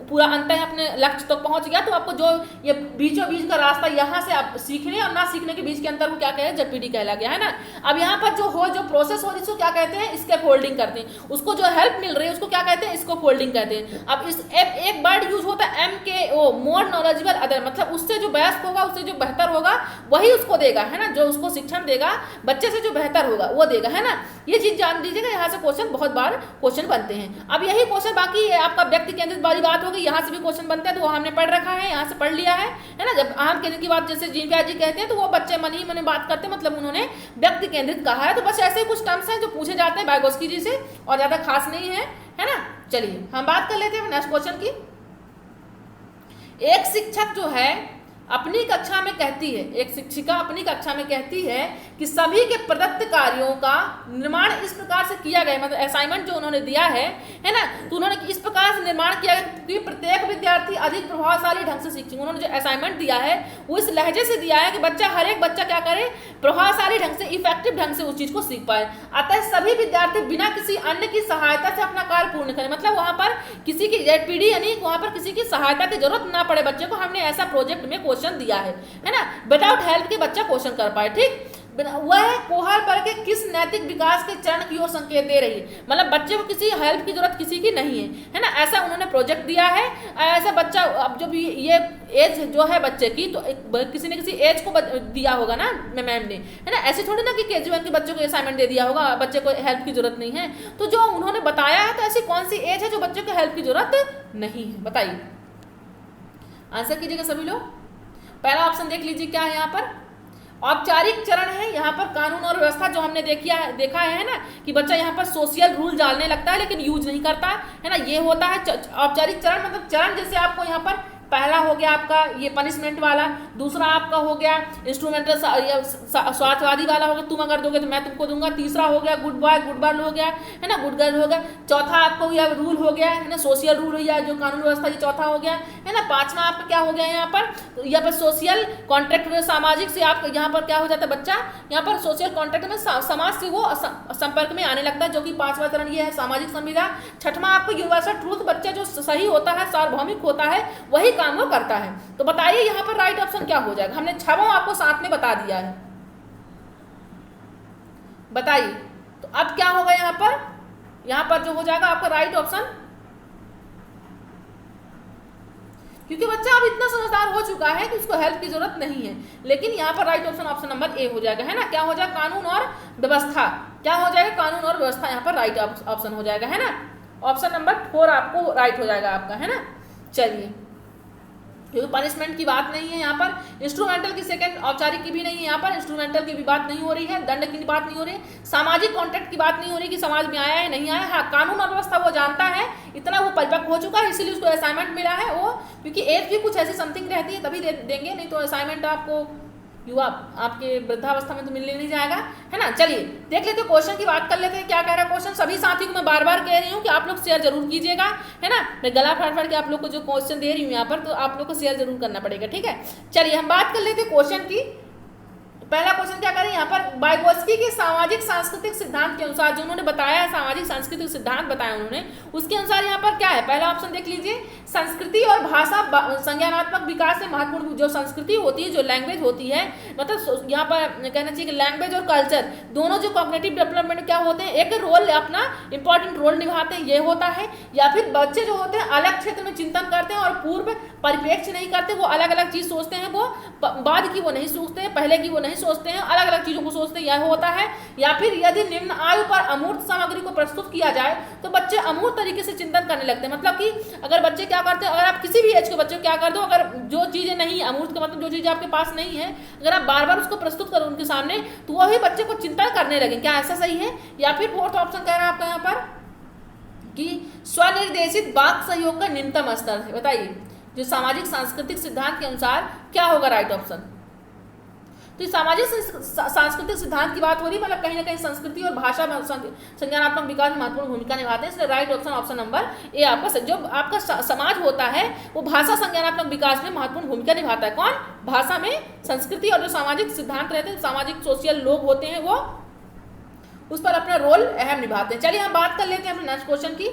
पूरा अंत अपने लक्ष्य तक पहुँच गया तो आपको जो ये बीचों बीच का रास्ता यहाँ से आप सीखने और ना सीखने के बीच के अंतर को क्या कहें, जेडपीडी कहला गया, है ना। अब यहाँ पर जो प्रोसेस हो रही है उसको क्या कहते हैं, स्केप होल्डिंग करते हैं, उसको जो हेल्प मिल रही है उसको क्या कहते हैं, स्केप होल्डिंग कहते हैं। अब इस एक वर्ड यूज होता है MKO, मोर नॉलेजेबल अदर, मतलब उससे जो बेस्ट होगा, उससे जो बेहतर होगा वही उसको देगा, है ना, जो उसको शिक्षण देगा बच्चे से जो बेहतर होगा वो देगा, है ना, ये चीज जान लीजिएगा। यहाँ से क्वेश्चन बहुत बार क्वेश्चन बनते हैं। अब यही क्वेश्चन बाकी है आपका व्यक्ति केंद्रित वाली बात होगी, यहाँ से भी क्वेश्चन बनते हैं तो वो हमने पढ़ रखा है, यहाँ से पढ़ लिया है ना। जब आम केंद्रित की बात जैसे जीनप्याज जी कहते हैं तो वो बच्चे मन ही मन बात करते हैं, मतलब उन्होंने व्यक्ति केंद्रित कहा है। तो बस ऐसे कुछ टर्म्स हैं जो पूछे जाते हैं वाइगोत्स्की जी से और ज्यादा खास नहीं है, है ना। चलिए हम बात कर लेते हैं नेक्स्ट क्वेश्चन की। एक शिक्षक जो है अपनी कक्षा में कहती है, एक शिक्षिका अपनी कक्षा में कहती है कि सभी के प्रदत्त कार्यों का निर्माण इस प्रकार से किया गया, मतलब असाइनमेंट जो उन्होंने दिया है ना, तो उन्होंने इस प्रकार से निर्माण किया कि प्रत्येक विद्यार्थी अधिक प्रभावशाली ढंग से सीखे। उन्होंने जो असाइनमेंट दिया है वो इस लहजे से दिया है कि बच्चा, हर एक बच्चा क्या करे, प्रभावशाली ढंग से, इफेक्टिव ढंग से उस चीज को सीख पाए। अतः सभी विद्यार्थी बिना किसी अन्य की सहायता से अपना कार्य पूर्ण करें, मतलब वहां पर किसी की जेडपीडी यानी वहां पर किसी की सहायता की जरूरत ना पड़े बच्चे को। हमने ऐसा प्रोजेक्ट में क्वेश्चन दिया है ना, विदाउट हेल्प के बच्चा क्वेश्चन कर पाए, ठीक। वह कोहल पर के किस नैतिक विकास के चरण की ओर संकेत दे रही है, मतलब बच्चे को किसी हेल्प की जरूरत किसी की नहीं है ना, ऐसा उन्होंने प्रोजेक्ट दिया है। ऐसा बच्चा, अब जो भी ये एज जो है बच्चे की, तो किसी ने किसी एज को दिया होगा ना मैम ने, है ना, ऐसे थोड़ी ना कि KG1 के बच्चों को असाइनमेंट दे दिया होगा, बच्चे को हेल्प की जरूरत नहीं है। तो जो उन्होंने बताया है तो ऐसी कौन सी एज है जो बच्चे को हेल्प की जरूरत नहीं है, बताइए, आंसर कीजिएगा सभी लोग। पहला ऑप्शन देख लीजिए क्या है यहाँ पर, औपचारिक चरण है। यहाँ पर कानून और व्यवस्था जो हमने देखा है ना कि बच्चा यहाँ पर सोशल रूल डालने लगता है लेकिन यूज नहीं करता है ना, ये होता है औपचारिक चरण। मतलब चरण जैसे आपको यहाँ पर पहला हो गया आपका ये पनिशमेंट वाला, दूसरा आपका हो गया इंस्ट्रूमेंटल स्वार्थवादी वाला हो गया, तुम अगर दोगे तो मैं तुमको दूंगा, तीसरा हो गया गुड बॉय गुड गर्ल हो गया, है ना, गुड गर्ल हो गया, चौथा आपको यह रूल हो गया, है ना, सोशल रूल हो गया, जो कानून व्यवस्था, ये चौथा हो गया, है ना। पांचवा आपका क्या हो गया यहाँ पर सोशल कॉन्ट्रैक्ट में, सामाजिक से आप यहाँ पर क्या हो जाता है बच्चा, यहाँ पर सोशल कॉन्ट्रैक्ट में समाज से वो संपर्क में आने लगता है, जो कि पांचवा चरण ये है सामाजिक संविदा। छठवां आपको यूनिवर्सल ट्रूथ, बच्चा जो सही होता है, सार्वभौमिक होता है, वही काम वो करता है। तो बताइए यहाँ पर राइट ऑप्शन क्या हो जाएगा, हमने छठवां आपको साथ में बता दिया है, बताइए तो अब क्या होगा यहाँ पर जो हो जाएगा आपका राइट ऑप्शन, क्योंकि बच्चा अब इतना समझदार हो चुका है कि उसको हेल्प की जरूरत नहीं है। लेकिन यहाँ पर right option option number A हो जाएगा, है ना। क्या हो जाएगा, कानून और व्यवस्था, क्या हो जाएगा, कानून और व्यवस्था यहाँ पर राइट ऑप्शन हो जाएगा, है ना। ऑप्शन नंबर 4 आपको राइट हो जाएगा आपका, है ना। चलिए, क्योंकि पनिशमेंट की बात नहीं है यहाँ पर, इंस्ट्रूमेंटल की सेकंड औपचारिक की भी नहीं है यहाँ पर, इंस्ट्रूमेंटल की भी बात नहीं हो रही है, दंड की बात नहीं हो रही है, सामाजिक कॉन्ट्रैक्ट की बात नहीं हो रही कि समाज में आया है नहीं आया। हाँ, कानून और व्यवस्था वो जानता है, इतना वो परिपक्व हो चुका है, इसीलिए उसको असाइनमेंट मिला है वो, क्योंकि एज भी कुछ ऐसी समथिंग रहती है तभी देंगे, नहीं तो असाइनमेंट आपको युवा आपके वृद्धावस्था में तो मिलने नहीं जाएगा, है ना। चलिए देख लेते हैं, क्वेश्चन की बात कर लेते हैं। क्या कह रहा है क्वेश्चन, सभी साथियों को मैं बार बार कह रही हूँ कि आप लोग शेयर जरूर कीजिएगा, है ना। मैं गला फाड़ फाड़ के आप लोग को जो क्वेश्चन दे रही हूँ यहाँ पर, तो आप लोग को शेयर जरूर करना पड़ेगा, ठीक है। चलिए हम बात कर लेते हैं क्वेश्चन की। पहला क्वेश्चन क्या करें यहाँ पर, वाइगोत्स्की के सामाजिक सांस्कृतिक सिद्धांत के अनुसार, जो उन्होंने बताया है सामाजिक सांस्कृतिक सिद्धांत बताया उन्होंने, उसके अनुसार यहाँ पर क्या है, पहला ऑप्शन देख लीजिए, संस्कृति और भाषा संज्ञानात्मक विकास में महत्वपूर्ण, जो संस्कृति होती है, जो लैंग्वेज होती है, मतलब यहाँ पर कहना चाहिए कि लैंग्वेज और कल्चर दोनों जो कॉग्निटिव डेवलपमेंट क्या होते हैं, एक रोल अपना इंपॉर्टेंट रोल निभाते हैं, ये होता है। या फिर बच्चे जो होते हैं अलग क्षेत्र में चिंतन करते हैं और पूर्व परिप्रेक्ष्य नहीं करते, वो अलग अलग चीज सोचते हैं, वो बाद की वो नहीं सोचते हैं, पहले की वो नहीं सोचते हैं, अलग अलग चीजों को सोचते हैं, यह होता है। या फिर यदि निम्न आयु पर अमूर्त सामग्री को प्रस्तुत किया जाए तो बच्चे अमूर्त तरीके से चिंतन करने लगते हैं, मतलब कि अगर बच्चे क्या करते हैं, अगर आप किसी भी एज के बच्चे को क्या कर दो, अगर जो चीजें नहीं, अमूर्त का मतलब जो चीजें आपके पास नहीं है, अगर आप बार बार उसको प्रस्तुत करो उनके सामने, तो वही बच्चे को चिंतन करने लगे, क्या ऐसा सही है। या फिर फोर्थ ऑप्शन कह रहा है आपका यहाँ पर कि स्वनिर्देशित वाक सहयोग का न्यूनतम स्तर है। बताइए जो सामाजिक सांस्कृतिक सिद्धांत के अनुसार क्या होगा राइट ऑप्शन। तो सामाजिक सांस्कृतिक सिद्धांत की बात हो रही है, मतलब कहीं ना कहीं संस्कृति और भाषा में संज्ञानात्मक विकास में महत्वपूर्ण भूमिका निभाते हैं, इसलिए right option option number A आपका, जो आपका समाज होता है वो भाषा संज्ञानात्मक विकास में महत्वपूर्ण भूमिका निभाता है। कौन, भाषा में संस्कृति और जो सामाजिक सिद्धांत रहते हैं, सामाजिक सोशल लोग होते हैं, वो उस पर अपना रोल अहम निभाते हैं। चलिए हम बात कर लेते हैं अपने नेक्स्ट क्वेश्चन की।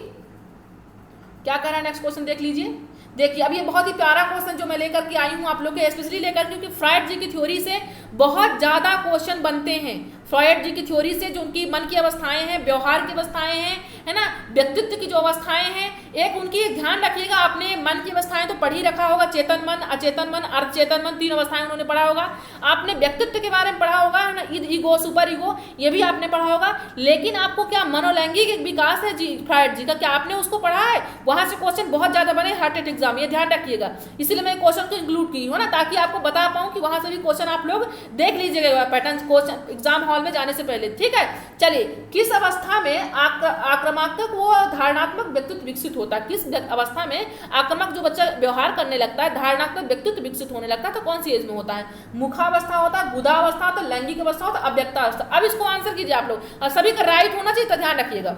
क्या कर रहा है नेक्स्ट क्वेश्चन देख लीजिए। देखिए अब ये बहुत ही प्यारा क्वेश्चन जो मैं लेकर के आई हूँ आप लोग के, स्पेशली लेकर, क्योंकि फ्रॉइड जी की थ्योरी से बहुत ज्यादा क्वेश्चन बनते हैं। फ्रॉइड जी की थ्योरी से जो उनकी मन की अवस्थाएं हैं, व्यवहार की अवस्थाएं हैं, है ना, व्यक्तित्व की जो अवस्थाएं हैं, एक उनकी ध्यान रखिएगा, आपने मन की अवस्थाएं तो पढ़ ही रखा होगा, चेतन मन, अचेतन मन, अर्धचेतन मन, 3 अवस्थाएं उन्होंने पढ़ा होगा। आपने व्यक्तित्व के बारे में पढ़ा होगा, है ना, ईगो, सुपर ईगो, ये भी आपने पढ़ा होगा। लेकिन आपको क्या मनोलैंगिक विकास है जी फ्रॉइड जी का, क्या आपने उसको पढ़ा है? वहां से क्वेश्चन बहुत ज्यादा बने हार्ट एट एग्जाम, ये ध्यान रखिएगा। इसलिए मैं क्वेश्चन को इंक्लूड की हूँ ना, ताकि आपको बता पाऊँ कि वहां से भी क्वेश्चन आप लोग देख लीजिएगा पैटर्न क्वेश्चन एग्जाम हॉल में जाने से पहले, ठीक है। चलिए, किस अवस्था में आक्रामक वो धारणात्मक व्यक्तित्व विकसित होता है? किस अवस्था में आक्रामक जो बच्चा व्यवहार करने लगता है, धारणात्मक व्यक्तित्व विकसित होने लगता है, तो कौन सी एज में होता है? मुखावस्था होता है, गुदावस्था होता है, लैंगिक अवस्था होता है, अव्यक्ता अवस्था। अब इसको आंसर कीजिए आप लोग, और सभी का राइट होना चाहिए, तो ध्यान रखिएगा,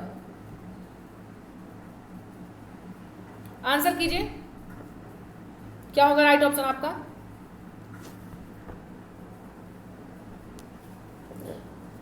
आंसर कीजिए क्या होगा राइट ऑप्शन आपका।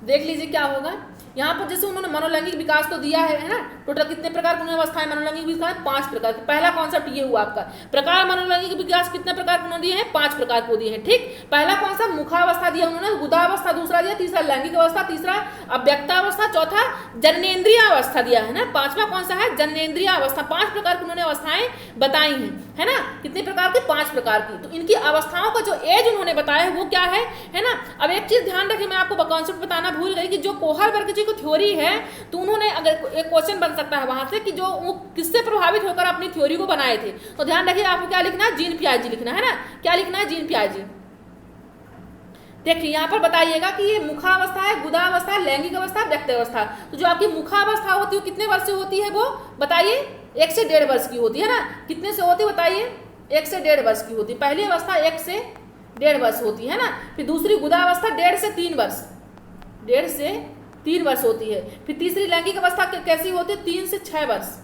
देख लीजिए क्या होगा यहाँ पर। जैसे उन्होंने मनोलैंगिक विकास तो दिया है ना, टोटल कितने प्रकार की अवस्थाएं मनोलैंगिक विकास? 5 प्रकार के। पहला कॉन्सेप्ट ये हुआ आपका प्रकार, मनोलैंगिक विकास कितने प्रकार को दिए हैं? 5 प्रकार को दिए हैं, ठीक। पहला कौन सा? मुखावस्था दिया उन्होंने, गुदावस्था दूसरा दिया, तीसरा लैंगिक अवस्था, तीसरा अव्यक्तावस्था, चौथा जननेन्द्रिय अवस्था दिया है ना, 5वां कौन सा है? जननेन्द्रिय अवस्था। 5 प्रकार की उन्होंने अवस्थाएं बताई हैं, है ना। कितने प्रकार की? 5 प्रकार की। तो इनकी अवस्थाओं का जो एज उन्होंने बताया है वो क्या है ना। अब एक चीज ध्यान रखिए, मैं आपको कॉन्सेप्ट बताना भूल गई कि जो कोहर वर्ग जी को थ्योरी है, तो उन्होंने अगर एक क्वेश्चन बन सकता है वहां से कि जो वो किससे प्रभावित होकर अपनी थ्योरी को बनाए थे, तो ध्यान रखिए आपको क्या लिखना है? जीन पियाजे लिखना है ना। क्या लिखना है? जीन पियाजे। देखिए यहाँ पर बताइएगा कि ये मुखावस्था है, गुदावस्था है, लैंगिक अवस्था, व्यक्त अवस्था। तो जो आपकी मुखावस्था होती है कितने वर्ष से होती है वो बताइए? 1 से 1.5 वर्ष की होती है ना। कितने से होती है बताइए? 1 से 1.5 वर्ष की होती है। पहली अवस्था 1 से 1.5 वर्ष होती है ना। फिर दूसरी गुदावस्था 1.5 से 3 वर्ष, 1.5 से 3 वर्ष होती है। फिर तीसरी लैंगिक अवस्था कैसी होती है? 3 से 6 वर्ष,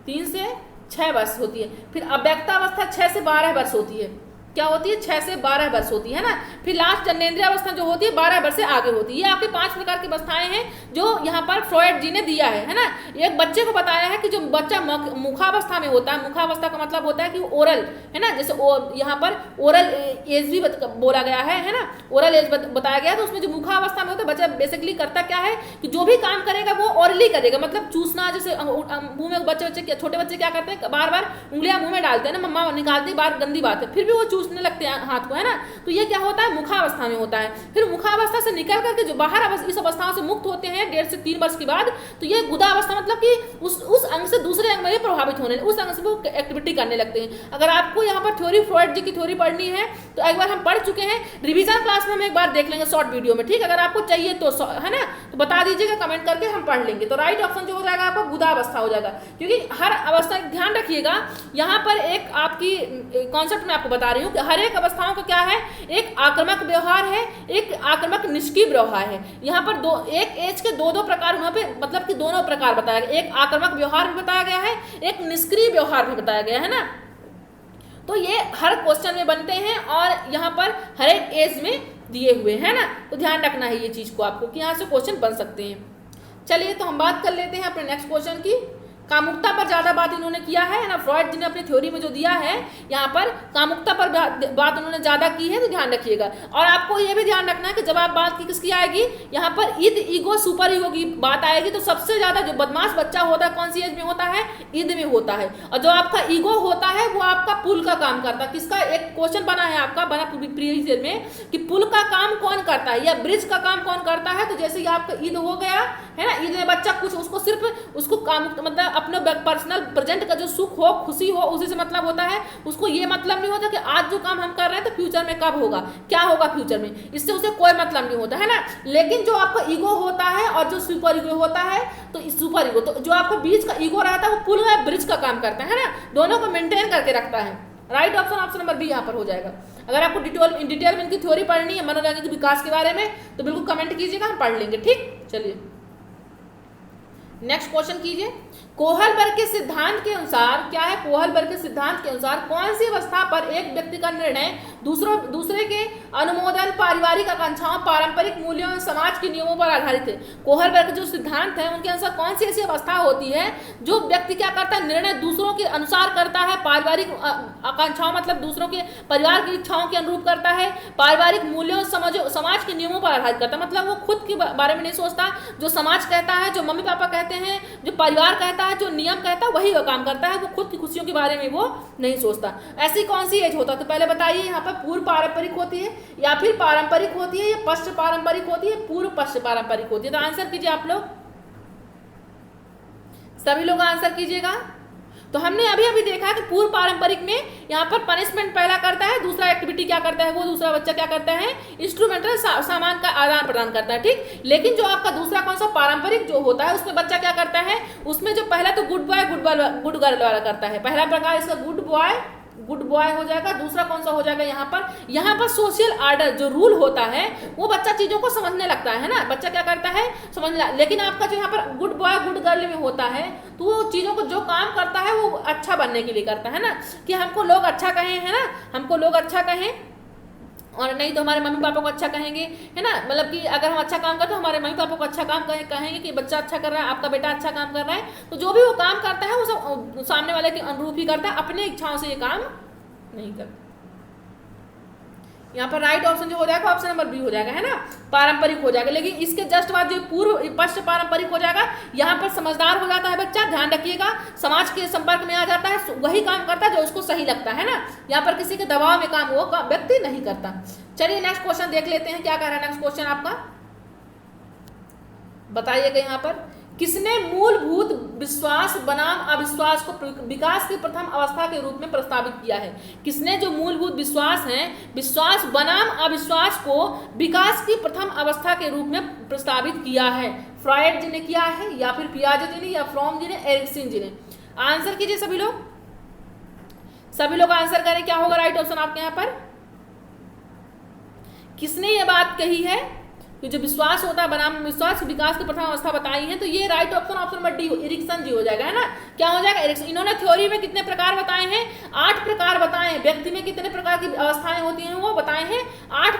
3 से 6 वर्ष होती है। फिर अव्यक्तावस्था 6 से 12 वर्ष होती है। क्या होती है? 6 से 12 वर्ष होती है ना। फिर लास्ट जननेंद्रिय अवस्था जो होती है 12 वर्ष से आगे होती है। ये आपके 5 प्रकार की अवस्थाएं हैं जो यहाँ पर फ्रॉइड जी ने दिया है ना। एक बच्चे को बताया है कि जो बच्चा मुखावस्था में होता है, मुखावस्था का मतलब होता है कि ओरल है ना, जैसे यहाँ पर ओरल एज भी बोला गया है ना, ओरल एज बताया गया है। तो उसमें जो मुखावस्था में होता है बच्चा बेसिकली करता क्या है कि जो भी काम करेगा वो ओरली करेगा, मतलब चूसना, जैसे मुंह में बच्चे छोटे बच्चे क्या करते हैं, बार बार उंगलियां मुंह में डालते हैं ना, मम्मा निकालती बार गंदी बात है, फिर भी वो चूसने लगते हैं हाथ को, है ना। तो ये क्या होता है? मुखावस्था में होता है। फिर मुखावस्था से निकल करके जो बाहर इस अवस्थाओं से मुक्त होते हैं 1.5 से 3 वर्ष के बाद, तो ये गुदावस्था मतलब कि उस अंग से दूसरे अंग में प्रभावित होने, उस अंग से वो एक्टिविटी करने लगते हैं। अगर आपको यहाँ पर थ्योरी, फ्रॉइड जी की थ्योरी पढ़नी है तो एक बार हम पढ़ चुके हैं, रिवीजन क्लास में हम एक बार देख लेंगे शॉर्ट वीडियो में, ठीक। अगर आपको चाहिए तो है ना, तो बता दीजिएगा कमेंट करके, हम पढ़ लेंगे। तो राइट ऑप्शन जो हो जाएगा आपका गुदावस्था हो जाएगा, क्योंकि हर अवस्था, ध्यान रखिएगा यहाँ पर एक आपकी कॉन्सेप्ट मैं आपको बता रही हूँ कि हर एक अवस्थाओं का क्या है, एक आक्रामक व्यवहार है, एक आक्रामक निष्क्रिय व्यवहार है। यहाँ पर एक एज के दो प्रकार वहाँ पे, मतलब कि दोनों प्रकार बताया गया, एक आक्रामक व्यवहार भी बताया गया है, एक निष्क्रिय व्यवहार भी बताया गया है ना। तो ये हर क्वेश्चन में बनते हैं और यहाँ पर हर एक एज में दिए हुए हैं ना। तो ध्यान रखना है ये चीज को आपको कि यहाँ से क्वेश्चन बन सकते हैं। चलिए तो हम बात कर लेते हैं अपने नेक्स्ट क्वेश्चन की। कामुकता पर ज्यादा बात इन्होंने किया है ना, फ्रॉइड जी ने अपनी थ्योरी में जो दिया है यहाँ पर कामुकता पर बात उन्होंने ज्यादा की है, तो ध्यान रखिएगा। और आपको ये भी ध्यान रखना है कि जब आप बात की किसकी आएगी, यहाँ पर ईद, ईगो, सुपर ईगो की बात आएगी, तो सबसे ज्यादा जो बदमाश बच्चा होता है कौन सी एज में होता है? ईद में होता है। और जो आपका ईगो होता है वो आपका पुल का काम करता है। किसका? एक क्वेश्चन बना है आपका, बना प्रीवियस ईयर में कि पुल का काम कौन करता है या ब्रिज का काम कौन करता है। तो जैसे ही आपका ईद हो गया है ना, ईद में बच्चा कुछ उसको सिर्फ उसको काम मतलब अपने पर्सनल प्रेजेंट का जो सुख हो, खुशी हो, उसी से मतलब होता है। उसको ये मतलब नहीं होता कि आज जो काम हम कर रहे हैं तो फ्यूचर में कब होगा, क्या होगा फ्यूचर में, इससे उसे कोई मतलब नहीं होता है ना। लेकिन जो आपका ईगो होता है और जो सुपर ईगो होता है, तो सुपर ईगो, तो जो आपका बीच का ईगो रहता है वो पुल या ब्रिज का काम करता है ना, दोनों को मेंटेन करके रखता है। Right option, option number B यहाँ पर हो जाएगा। अगर आपको डिटेल में इनकी थ्योरी पढ़नी है मनोवैज्ञानिक विकास के बारे में तो बिल्कुल कमेंट कीजिएगा, हम पढ़ लेंगे, ठीक। चलिए नेक्स्ट क्वेश्चन कीजिए। कोहलबर्ग के सिद्धांत के अनुसार क्या है? कोहलबर्ग के सिद्धांत के अनुसार कौन सी अवस्था पर एक व्यक्ति का निर्णय दूसरे के अनुमोदन, पारिवारिक आकांक्षाओं, पारंपरिक मूल्यों, समाज के नियमों पर आधारित है? कोहलबर्ग के जो सिद्धांत है उनके अनुसार कौन सी ऐसी अवस्था होती है जो व्यक्ति क्या करता है, निर्णय दूसरों के अनुसार करता है, पारिवारिक आकांक्षाओं मतलब दूसरों के परिवार की इच्छाओं के अनुरूप करता है, पारिवारिक मूल्यों, समाज के नियमों पर आधारित करता है, मतलब वो खुद के बारे में नहीं सोचता, जो समाज कहता है, जो मम्मी पापा कहते हैं, जो परिवार कहता है, जो नियम कहता है वही वो काम करता है, वो खुद की खुशियों के बारे में वो नहीं सोचता। ऐसी कौन सी एज होता है? तो पहले बताइए, यहाँ पर पूर्व पारंपरिक होती है या फिर पारंपरिक होती है या पश्च पारंपरिक होती है? पूर्व पश्च पारंपरिक होती है। तो आंसर कीजिए आप लोग, सभी लोग आंसर कीजिएगा। तो हमने अभी अभी देखा कि पूर्व पारंपरिक में यहाँ पर पनिशमेंट पहला करता है, दूसरा एक्टिविटी क्या करता है, वो दूसरा बच्चा क्या करता है, इंस्ट्रूमेंटल सामान का आदान प्रदान करता है, ठीक। लेकिन जो आपका दूसरा कौन सा पारंपरिक जो होता है उसमें बच्चा क्या करता है, उसमें जो पहला तो गुड बॉय गुड गर्ल वाला करता है, पहला प्रकार इसका गुड बॉय हो जाएगा। दूसरा कौन सा हो जाएगा, यहाँ पर सोशल आर्डर जो रूल होता है वो बच्चा चीजों को समझने लगता है ना, बच्चा क्या करता है समझने। लेकिन आपका जो यहाँ पर गुड बॉय गुड गर्ल में होता है तो वो चीजों को जो काम करता है वो अच्छा बनने के लिए करता है ना, कि हमको लोग अच्छा कहें, है ना, हमको लोग अच्छा कहें और नहीं तो हमारे मम्मी पापा को अच्छा कहेंगे, है ना। मतलब कि अगर हम अच्छा काम करते हैं हमारे मम्मी पापा को अच्छा काम कहेंगे कि बच्चा अच्छा कर रहा है, आपका बेटा अच्छा काम कर रहा है। तो जो भी वो काम करता है वो सब सामने वाले के अनुरूप ही करता है, अपने इच्छाओं से ये काम नहीं करता। यहाँ पर राइट ऑप्शन जो हो जाएगा ऑप्शन नंबर बी हो जाएगा, है ना, पारंपरिक हो जाएगा। लेकिन इसके जस्ट बाद जो पूर्व पश्च पारंपरिक हो जाएगा, यहाँ पर समझदार हो जाता है बच्चा, ध्यान रखिएगा, समाज के संपर्क में आ जाता है, वही काम करता है जो उसको सही लगता है ना, यहाँ पर किसी के दबाव में काम वो व्यक्ति नहीं करता। चलिए नेक्स्ट क्वेश्चन देख लेते हैं क्या कह रहा है नेक्स्ट क्वेश्चन आपका, बताइएगा। यहाँ पर किसने मूलभूत विश्वास बनाम अविश्वास को विकास की प्रथम अवस्था के रूप में प्रस्तावित किया है? किसने जो मूलभूत विश्वास हैं, विश्वास बनाम अविश्वास को विकास की प्रथम अवस्था के रूप में प्रस्तावित किया है? फ्रॉइड जी ने किया है या फिर पियाजे जी ने या फ्रॉम जी ने, एरिक्सन जी ने? आंसर कीजिए सभी लोग। सभी लोग आंसर करें, क्या होगा राइट ऑप्शन आपके यहाँ पर? किसने ये बात कही है कि जो विश्वास होता है बनाम विश्वास विकास की प्रथम अवस्था बताई है? तो ये right option option number D एरिक्सन जी हो जाएगा, है ना। क्या हो जाएगा? एरिक्सन। इन्होंने थ्योरी में कितने प्रकार बताए हैं? 8 प्रकार बताए हैं। व्यक्ति में कितने प्रकार की अवस्थाएं होती हैं वो बताए हैं 8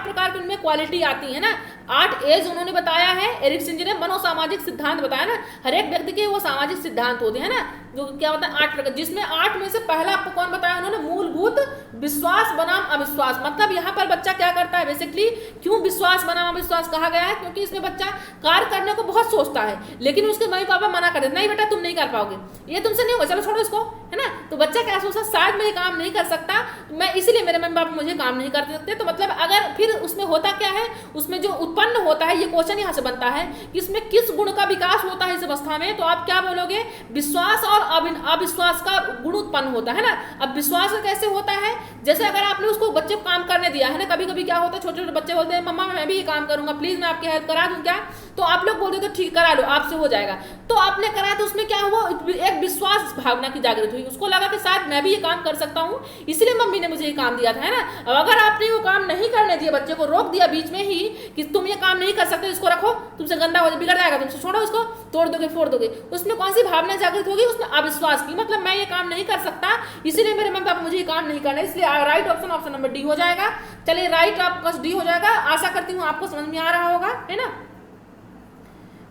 प्रकार की उनमें क्वालिटी आती है ना। 8 एज उन्होंने बताया है। एरिक्सन जी ने मनोसामाजिक सिद्धांत बताया ना, हर एक व्यक्ति के वो सामाजिक सिद्धांत होते हैं ना, जो क्या होता है 8 प्रकार, जिसमें 8 में से पहला आपको कौन बताया उन्होंने? मूलभूत विश्वास बनाम अविश्वास। मतलब यहाँ पर बच्चा क्या करता है बेसिकली, क्यों विश्वास बनाम अविश्वास कहा गया है? क्योंकि इसमें बच्चा कार्य करने को बहुत सोचता है, लेकिन उसके मम्मी पापा मना कर देते, नहीं बेटा तुम नहीं कर पाओगे, ये तुमसे नहीं होगा, चलो छोड़ो इसको, है ना। तो बच्चा क्या सोचता, शायद मैं ये काम नहीं कर सकता, मैं इसीलिए मेरे मम्मी पापा मुझे काम नहीं कर सकते। तो मतलब अगर फिर उसमें होता क्या है, उसमें जो उत्पन्न होता है, ये क्वेश्चन यहाँ से बनता है कि इसमें किस गुण का विकास होता है इस अवस्था में, तो आप क्या बोलोगे? विश्वास और अविश्वास का गुण उत्पन्न होता है ना। अब विश्वास कैसे होता है? जैसे अगर आपने उसको बच्चे को काम करने दिया है ना, कभी कभी क्या होता है छोटे छोटे बच्चे बोलते हैं मम्मा मैं भी ये काम करूंगा, प्लीज मैं आपकी हेल्प करा दूं क्या? तो आप लोग बोलते तो ठीक करा लो, आपसे हो जाएगा। तो आपने करा तो उसमें क्या हुआ, एक विश्वास भावना की जागृत हुई, उसको लगा कि शायद मैं भी ये काम कर सकता हूँ, इसलिए मम्मी ने मुझे ये काम दिया था, है ना। अब अगर आपने वो काम नहीं करने दिया, बच्चे को रोक दिया बीच में ही कि तुम ये काम नहीं कर सकते, इसको रखो, तुमसे गंदा हो बिगड़ जाएगा, तुमसे छोड़ो, इसको तोड़ दोगे फोड़ दोगे, उसमें कौन सी भावना जागृत होगी? उसमें अविश्वास की। मतलब मैं ये काम नहीं कर सकता, इसीलिए मेरे मम्मी पापा मुझे ये काम नहीं करना, इसलिए right option option number D हो जाएगा। चलिए राइट आपका डी हो जाएगा। आशा करती हूँ आपको समझ में आ रहा होगा, है ना।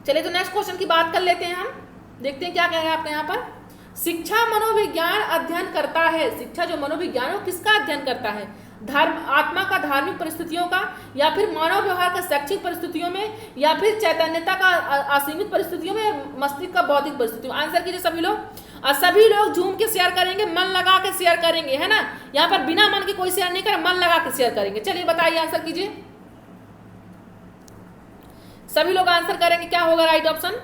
चलिए तो नेक्स्ट क्वेश्चन की बात कर लेते हैं हम, देखते हैं क्या कह रहा है आपके यहाँ पर। शिक्षा मनोविज्ञान अध्ययन करता है। शिक्षा जो मनोविज्ञान है किसका अध्ययन करता है? आत्मा का धार्मिक परिस्थितियों का, या फिर मानव व्यवहार का शैक्षिक परिस्थितियों में, या फिर चैतन्यता का असीमित परिस्थितियों में, मस्तिष्क का बौद्धिक परिस्थितियों। आंसर कीजिए सभी लोग, और सभी लोग झूम के शेयर करेंगे, मन लगा के शेयर करेंगे, है ना। यहाँ पर बिना मन के कोई शेयर नहीं करे, मन लगा के शेयर करेंगे। चलिए बताइए, आंसर कीजिए। सभी लोग आंसर करेंगे, क्या होगा राइट ऑप्शन?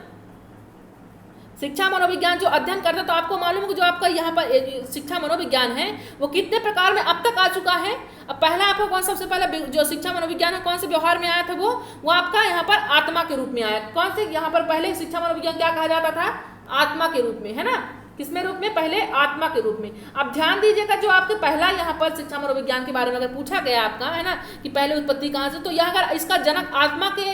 शिक्षा मनोविज्ञान जो अध्ययन करता है, तो आपको मालूम है कि जो आपका यहाँ पर शिक्षा मनोविज्ञान है वो कितने प्रकार में अब तक आ चुका है। अब पहला आपको कौन, सबसे पहले जो शिक्षा मनोविज्ञान है कौन से व्यवहार में आया था? वो आपका यहाँ पर आत्मा के रूप में आया। कौन से यहाँ पर पहले शिक्षा मनोविज्ञान क्या कहा जाता था? आत्मा के रूप में, है ना। किसमें रूप में? पहले आत्मा के रूप में। अब ध्यान दीजिएगा, जो आपके पहला यहाँ पर शिक्षा मनोविज्ञान के बारे में अगर पूछा गया आपका, है ना, कि पहले उत्पत्ति कहाँ से, तो यहाँ अगर इसका जनक आत्मा के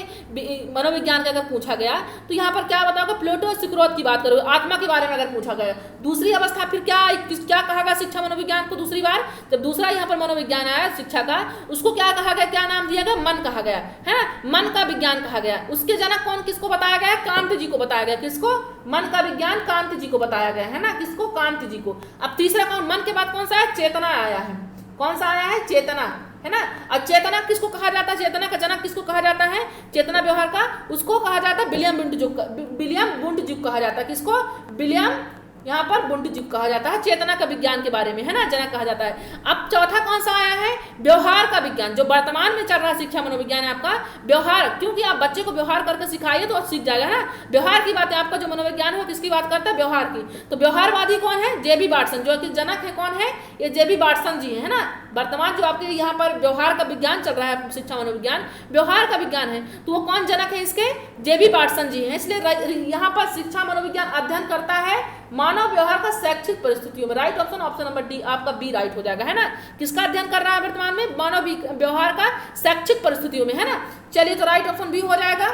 मनोविज्ञान का अगर पूछा गया तो यहाँ पर क्या बताओगे? प्लेटो और सिक्रोत की बात करोगे, आत्मा के बारे में अगर पूछा गया। दूसरी अवस्था फिर क्या कहा गया शिक्षा मनोविज्ञान को? दूसरी बार जब दूसरा यहाँ पर मनोविज्ञान आया शिक्षा का, उसको क्या कहा गया, क्या नाम दिया गया? मन कहा गया, है ना, मन का विज्ञान कहा गया। उसके जनक कौन, किसको बताया गया? कांत जी को बताया गया। किसको? मन का विज्ञान कांत जी को बताया गया, है ना। किसको? कांत जी को। अब तीसरा कौन? मन के बाद कौन सा है? चेतना आया है। कौन सा आया है? चेतना, है ना। और चेतना किसको कहा जाता है? चेतना का जनक किसको कहा जाता है? चेतना व्यवहार का उसको कहा जाता है विलियम वुंटज़ुक कहा जाता है। किसको? विलियम यहाँ पर वुंटज़ुक कहा जाता है, चेतना का विज्ञान के बारे में, है ना, जनक कहा जाता है। अब चौथा कौन सा आया है? व्यवहार का विज्ञान, जो वर्तमान में चल रहा है शिक्षा मनोविज्ञान है आपका व्यवहार, क्योंकि आप बच्चे को व्यवहार करके सिखाइए तो सीख जाएगा ना। व्यवहार की बात है आपका जो मनोविज्ञान है वो किसकी बात करता है? व्यवहार की। तो व्यवहारवादी कौन है? जेबी बार्टसन। जो कि जनक है कौन है? ये जेबी बार्टसन जी है ना। वर्तमान जो आपके यहाँ पर व्यवहार का विज्ञान चल रहा है शिक्षा मनोविज्ञान, व्यवहार का विज्ञान है, तो वो कौन जनक है इसके? जेबी बार्टसन जी हैं। इसलिए यहाँ पर शिक्षा मनोविज्ञान अध्ययन करता है मानव व्यवहार का शैक्षिक परिस्थितियों में। Right option option number D आपका बी राइट हो जाएगा, है ना। किसका अध्ययन कर रहा है वर्तमान में? मानव व्यवहार का शैक्षिक परिस्थितियों में, है ना। चलिए तो राइट ऑप्शन बी हो जाएगा।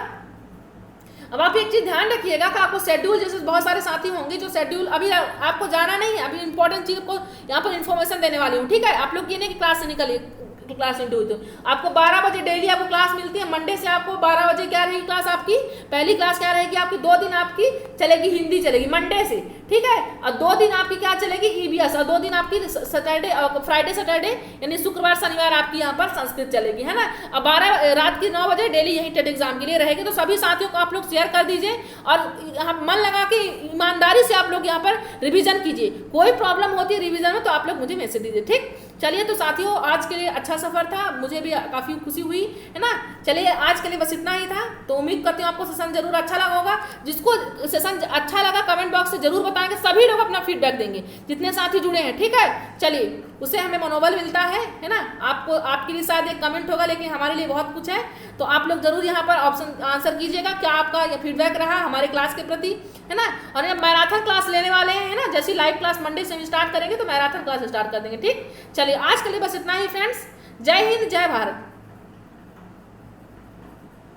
अब आप एक चीज ध्यान रखिएगा कि आपको शेड्यूल, जैसे बहुत सारे साथी होंगे जो शेड्यूल अभी आपको जाना नहीं है, अभी इंपॉर्टेंट चीज को यहाँ पर इन्फॉर्मेशन देने वाली हूँ, ठीक है। आप लोग ये नहीं कि क्लास से निकलिए, क्लास इंटू तो आपको 12 बजे डेली आपको क्लास मिलती है। मंडे से आपको 12 बजे क्या रहेगी क्लास आपकी? पहली क्लास क्या रहेगी आपकी? 2 दिन आपकी चलेगी हिंदी चलेगी मंडे से, ठीक है। और 2 दिन आपकी क्या चलेगी? ईवीएस। और 2 दिन आपकी सैटरडे फ्राइडे सैटरडे यानी शुक्रवार शनिवार आपकी यहाँ पर संस्कृत चलेगी, है ना। अब 12 रात की 9 बजे डेली यही टेट एग्जाम के लिए रहेगी। तो सभी साथियों को आप लोग शेयर कर दीजिए और यहाँ मन लगा के ईमानदारी से आप लोग यहाँ पर रिविजन कीजिए। कोई प्रॉब्लम होती है रिविजन में तो आप लोग मुझे मैसेज दीजिए, ठीक। चलिए तो साथियों आज के लिए अच्छा सफर था, मुझे भी काफी खुशी हुई, है ना। चलिए आज के लिए बस इतना ही था। तो उम्मीद करती हूँ आपको सेशन जरूर अच्छा लगा होगा। जिसको सेशन अच्छा लगा कमेंट बॉक्स से जरूर बताएंगे, सभी लोग अपना फीडबैक देंगे जितने साथी जुड़े हैं, ठीक है। चलिए उससे हमें मनोबल मिलता है ना। आपको आपके लिए शायद एक कमेंट होगा, लेकिन हमारे लिए बहुत कुछ है। तो आप लोग जरूर यहाँ पर ऑप्शन आंसर कीजिएगा, क्या आपका फीडबैक रहा हमारे क्लास के प्रति, है ना। और जब मैराथन क्लास लेने वाले हैं, है ना, जैसी लाइव क्लास मंडे से हम स्टार्ट करेंगे तो मैराथन क्लास स्टार्ट कर देंगे, ठीक। चलिए आज के लिए बस इतना ही फ्रेंड्स। जय हिंद, जय भारत।